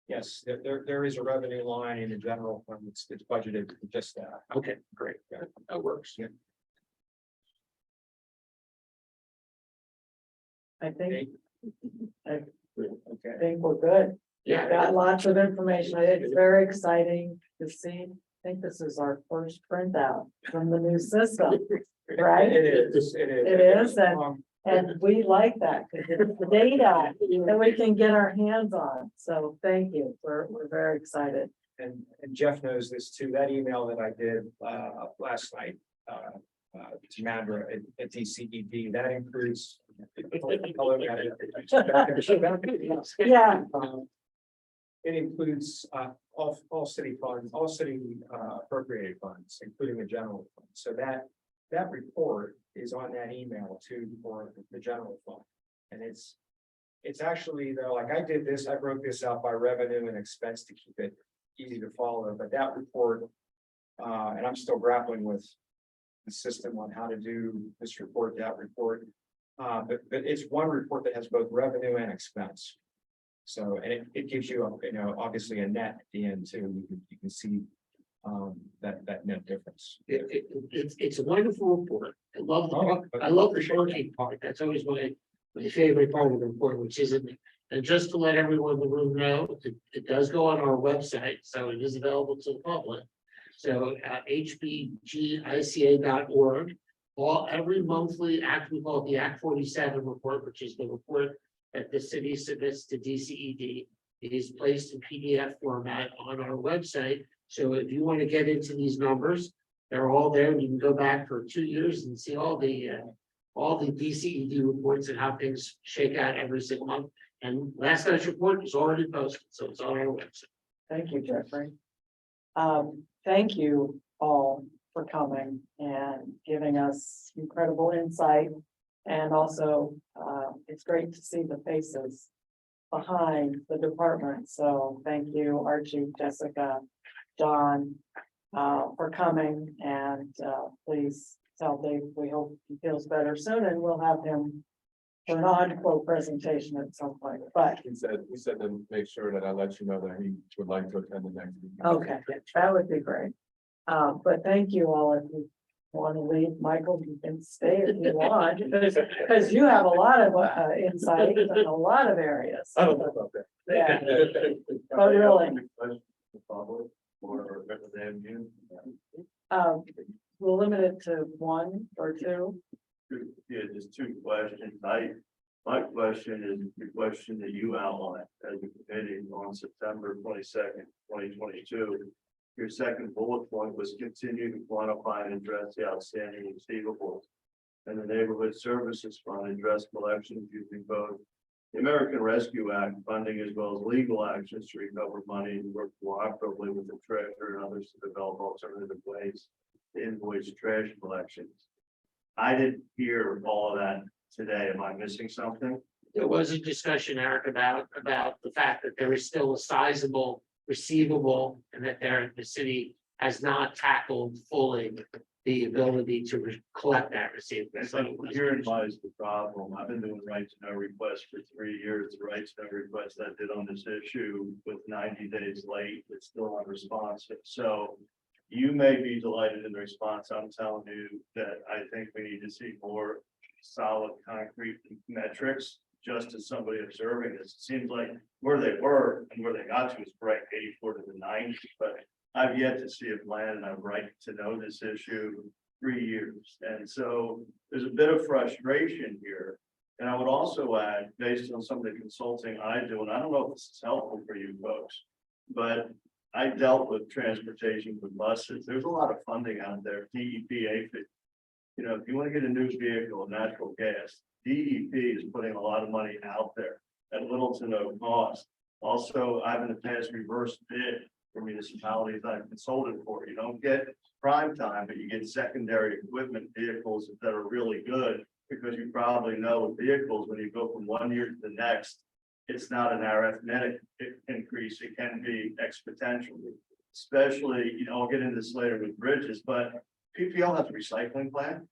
Yes, there is a revenue line in the general fund, it's budgeted for just that. Okay, great. That works. Yeah. I think, I Okay. think we're good. Yeah, Got lots of information. It's very exciting to see. I think this is our first printout from the new system, right? It is. It is, and we like that because it's the data that we can get our hands on. So thank you. We're very excited. And Jeff knows this too, that email that I did last night to Mandra at DCED, that includes. Yeah, It includes all city funds, all city appropriated funds, including the general fund. So that report is on that email too for the general fund. And it's actually, though, like I did this, I broke this out by revenue and expense to keep it easy to follow, but that report, and I'm still grappling with the system on how to do this report, that report. But it's one report that has both revenue and expense. So, and it gives you, obviously a net at the end too. You can see that net difference. It's a wonderful report. I love the working part. That's always my favorite part of the report, which isn't. And just to let everyone in the room know, it does go on our website, so it is available to the public. So hbgica.org, every monthly act, we call it the Act 47 report, which is the report that the city submits to DCED. It is placed in PDF format on our website. So if you want to get into these numbers, they're all there. And you can go back for 2 years and see all the DCED reports and how things shake out every single month. And last night's report is already posted, so it's on our website. thank you, Jeffrey. Thank you all for coming and giving us incredible insight. And also, it's great to see the faces behind the department. So thank you, Archie, Jessica, John, for coming. And please tell Dave we hope he feels better soon, and we'll have him for an on-quote presentation at some point. But He said to make sure that I let you know that he would like to attend the next meeting. okay, that would be great. But thank you all. If you want to leave, Michael, you can stay if you want, because you have a lot of insight in a lot of areas. I don't know about that. Yeah. Oh, really? Or represent you. We'll limit it to 1 or 2. Yeah, just 2 questions. My question is the question that you outlined as a committee on September 22nd, 2022. Your second bullet point was continue to quantify and address the outstanding receivables. And the Neighborhood Services Fund address collections using both the American Rescue Act funding as well as legal actions to recover money and work cooperatively with the treasurer and others to develop alternative ways to invoice trash collections. I didn't hear all of that today. Am I missing something? There was a discussion, Eric, about the fact that there is still a sizable receivable and that the city has not tackled fully the ability to collect that receivable. So Herein lies the problem. I've been doing right to know requests for 3 years. The right to know request I did on this issue with 90 days late, it's still unresponsive. So you may be delighted in the response. I'm telling you that I think we need to see more solid concrete metrics. Just as somebody observing this, it seems like where they were and where they got to is right 84 to the 90, but I've yet to see a plan, and I've right to know this issue 3 years. And so there's a bit of frustration here. And I would also add, based on some of the consulting I do, and I don't know if this is helpful for you folks, but I dealt with transportation with buses. There's a lot of funding out there, DEP, AFID. If you want to get a new vehicle of natural gas, DEP is putting a lot of money out there at little to no cost. Also, I've in the past reversed bid for municipalities I've consulted for. You don't get prime time, but you get secondary equipment vehicles that are really good, because you probably know with vehicles, when you go from 1 year to the next, it's not an arithmetic increase. It can be exponential, especially, I'll get into this later with bridges, but PPL has a recycling plan.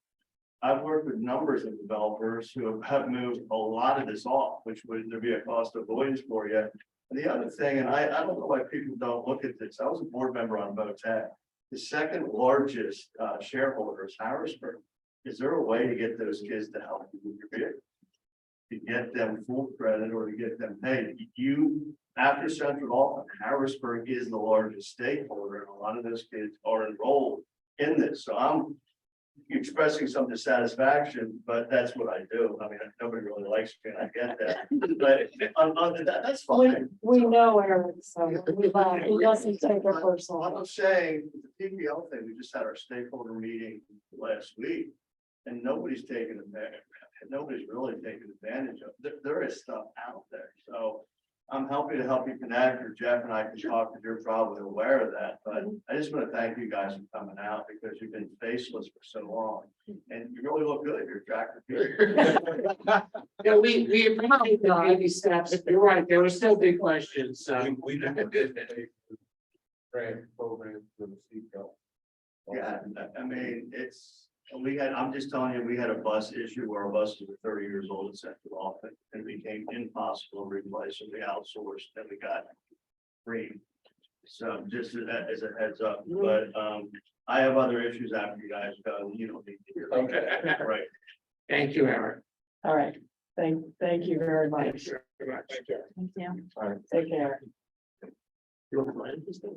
I've worked with numbers of developers who have moved a lot of this off, which would there be a cost avoidance for you. And the other thing, and I don't know why people don't look at this, I was a board member on VOTEC. The second largest shareholder is Harrisburg. Is there a way to get those kids to help you with your vehicle? To get them full credit or to get them paid? After Central Often, Harrisburg is the largest stakeholder, and a lot of those kids are enrolled in this. So I'm expressing some dissatisfaction, but that's what I do. I mean, nobody really likes me, and I get that. But that's fine. We know Eric, so we laugh. He doesn't take it What personally. I'm saying, the PPL thing, we just had our stakeholder meeting last week, and nobody's taking advantage. Nobody's really taking advantage of. There is stuff out there, so I'm happy to help you connect, or Jeff and I can talk, because you're probably aware of that. But I just want to thank you guys for coming out, because you've been faceless for so long, and you really look good. You're attractive. Yeah, we appreciate the baby steps. You're right, there were still big questions, so. We do. Grant program for the seatbelt. Yeah, I mean, I'm just telling you, we had a bus issue where our buses were 30 years old in Central Often, and it became impossible to replace them. We outsourced, and we got free. So just as a heads up, but I have other issues after you guys go. You don't need to hear. Okay. Right. Thank you, Eric. All right, thank you very much. Thank you. Take care.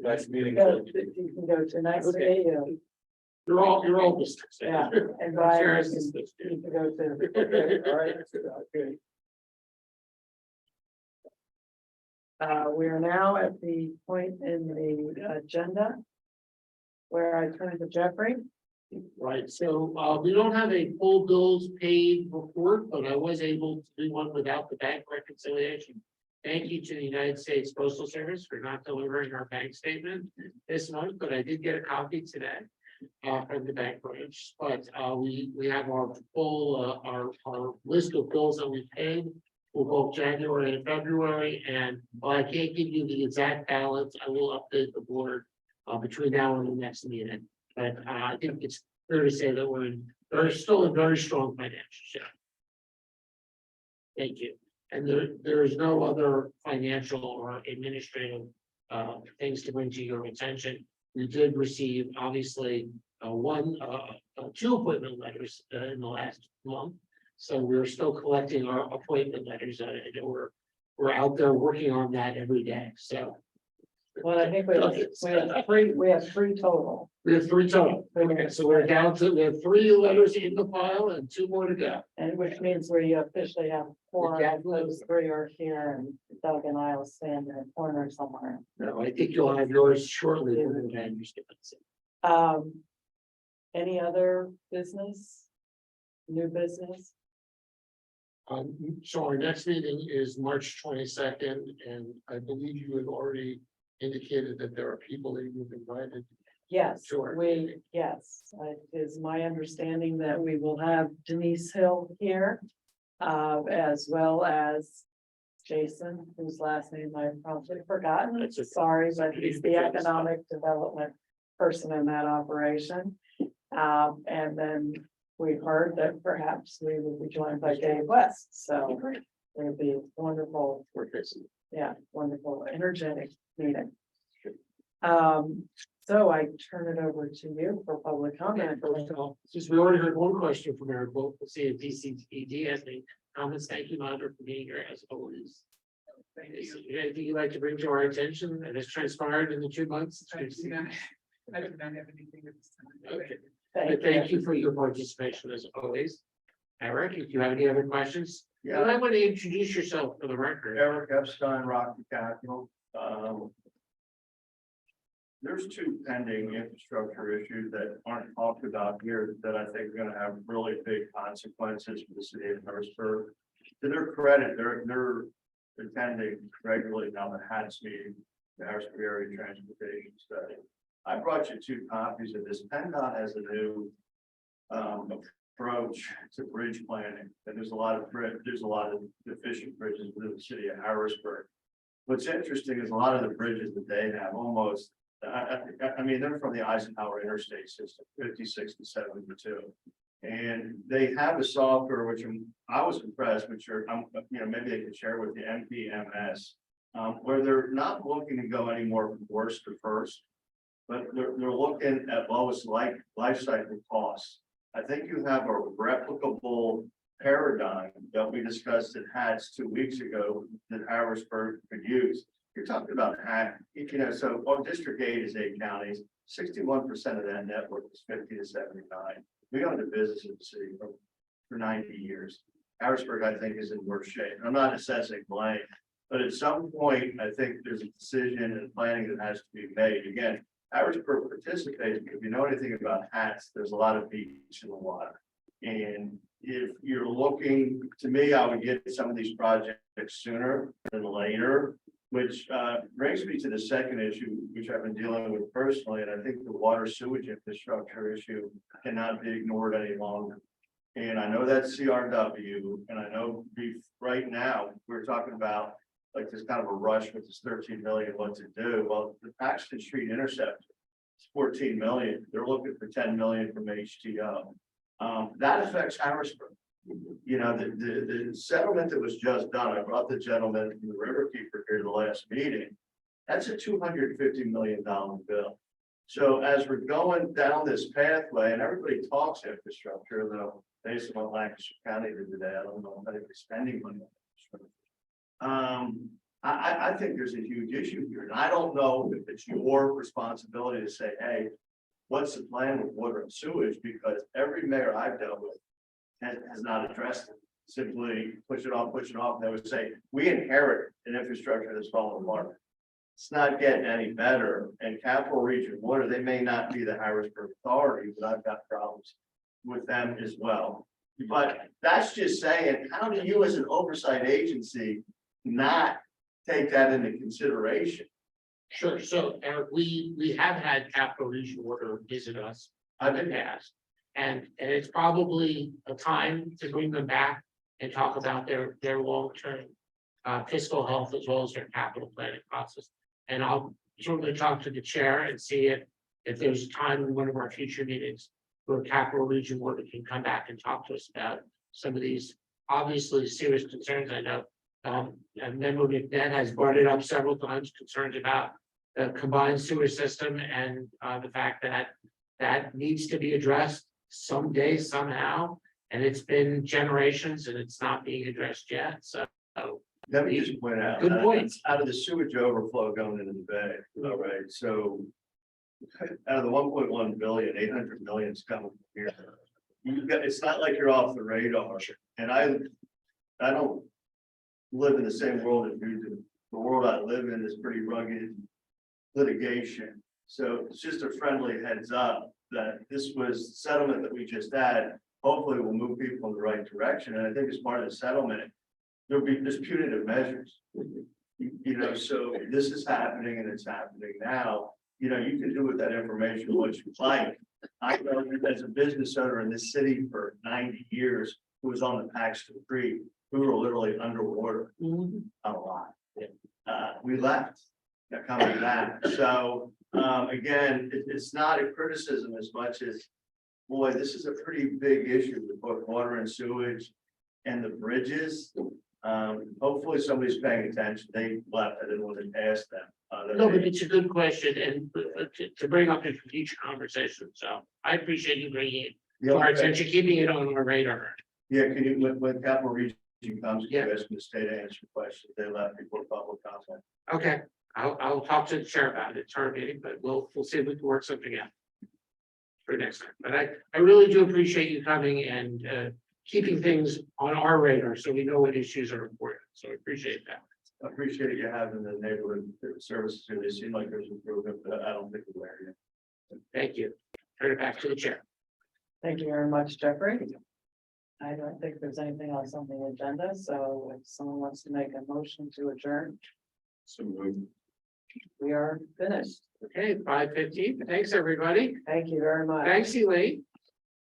Nice meeting. You can go to nice to meet you. You're all districts. Yeah, and Brian, Sharon's you district. can go to. All right, okay. We are now at the point in the agenda where I turn to Jeffrey. Right, so we don't have a full bills paid report, but I was able to do one without the bank reconciliation. Thank you to the United States Postal Service for not delivering our bank statement this month, but I did get a copy today from the bank branch. But we have our full our list of bills that we paid for both January and February, and while I can't give you the exact balance, I will update the board between now and the next meeting. But I think it's fair to say that we're still in very strong financial shape. Thank you. And there is no other financial or administrative things to bring to your attention. We did receive, obviously, two appointment letters in the last month. So we're still collecting our appointment letters. We're out there working on that every day. So Well, I think we have three total. we have three total. Okay, so we have 3 letters in the file and 2 more to go. And which means we officially have 4, Exactly. those 3 are here, and Doug and I will stand in a corner somewhere. No, I think you'll have yours shortly. Any other business? New business? So our next meeting is March 22nd, and I believe you had already indicated that there are people that you've invited. Yes, Sure. yes, it is my understanding that we will have Denise Hill here. As well as Jason, whose last name I've probably forgotten. That's okay. Sorry, but he's the economic development person in that operation. And then we heard that perhaps we will be joined by Dave West, so it'll be wonderful. Yeah, wonderful, energetic meeting. So I turn it over to you for public comment. Since we already heard one question from Eric, we'll see if DCED has any comments. Thank you, Monitor, for being here as always. Anything you'd like to bring to our attention that has transpired in the 2 months? I do not have anything at this time. Okay. Thank you for your participation as always. Eric, if you have any other questions? Yeah. And I want to introduce yourself for the record. Eric Epstein, Rocky Capital. There's 2 pending infrastructure issues that aren't talked about here that I think are gonna have really big consequences for the city of Harrisburg. To their credit, they're attending regularly now the HATS meeting, the Harrisburg Area Transportation Study. I brought you 2 copies of this. PennDOT has a new approach to bridge planning, and there's a lot of deficient bridges within the city of Harrisburg. What's interesting is a lot of the bridges that they have almost, I mean, they're from the Eisenhower interstate system, 56 to 72. And they have a software, I was impressed, maybe they could share with the MPMS. Where they're not looking to go any more from worst to first. But they're looking at lowest life cycle costs. I think you have a replicable paradigm that we discussed at HATS 2 weeks ago that Harrisburg could use. You're talking about so our District 8 is 8 counties, 61% of that network is 50 to 79. We owned a business in the city for 90 years. Harrisburg, I think, is in worse shape. I'm not assessing blame, but at some point, I think there's a decision and planning that has to be made. Again, Harrisburg participates, if you know anything about HATS, there's a lot of beach in the water. And if you're looking, to me, I would get some of these projects sooner than later, which brings me to the second issue, which I've been dealing with personally, and I think the water sewage infrastructure issue cannot be ignored any longer. And I know that's CRW, and I know right now, we're talking about like this kind of a rush with this 13 million, what to do. Well, the Paxton Street intercept is 14 million. They're looking for 10 million from HTO. That affects Harrisburg. You know, the settlement that was just done, I brought the gentleman from the Riverkeeper here to the last meeting. That's a $250 million bill. So as we're going down this pathway, and everybody talks infrastructure, though, based on what Lancaster County did today, I don't know if anybody's spending money on infrastructure. I think there's a huge issue here, and I don't know if it's your responsibility to say, hey, what's the plan with water and sewage? Because every mayor I've dealt with has not addressed it. Simply push it off. They would say, we inherit an infrastructure that's falling apart. It's not getting any better. And Capital Region Water, they may not be the Harrisburg Authority, but I've got problems with them as well. But that's just saying, how do you as an oversight agency not take that into consideration? Sure, so Eric, we have had Capital Region Water visit us in the past. And it's probably a time to bring them back and talk about their long-term fiscal health as well as their capital planning process. And I'll certainly talk to the chair and see if there's time in one of our future meetings where Capital Region Water can come back and talk to us about some of these obviously serious concerns. I know and Member McNett has brought it up several times, concerns about the combined sewer system and the fact that that needs to be addressed someday, somehow. And it's been generations and it's not being addressed yet. So Let me just point out. Good point. Out of the sewage overflow going into the bay, all right, so out of the 1.1 billion, 800 million is coming from here. It's not like you're off the radar. And I don't live in the same world as you do. The world I live in is pretty rugged litigation. So it's just a friendly heads up that this was settlement that we just had. Hopefully will move people in the right direction. And I think as part of the settlement, there's punitive measures. You know, so this is happening and it's happening now. You know, you can do with that information what you like. I know as a business owner in this city for 90 years, who was on the Paxton Creek, we were literally underwater a lot. We left coming back. So again, it's not a criticism as much as, boy, this is a pretty big issue with both water and sewage and the bridges. Hopefully somebody's paying attention. They left. I didn't want to ask them. no, but it's a good question and to bring up in future conversation. So I appreciate you bringing it to our attention, keeping it on our radar. Yeah, can you, when Capital Region comes, can Yeah. you ask them to stay to answer questions? They left before public comment. Okay, I'll talk to the chair about it. It's our meeting, but we'll see if we can work something out for next time. But I really do appreciate you coming and keeping things on our radar so we know what issues are important. So I appreciate that. I appreciate you having the neighborhood services here. They seem like there's improvement, but I don't think we're there yet. Thank you. Turn it back to the chair. Thank you very much, Jeffrey. I don't think there's anything else on the agenda, so if someone wants to make a motion to adjourn, So moved. we are finished. Okay, 5:15. Thanks, everybody. Thank you very much. Thanks, Elaine.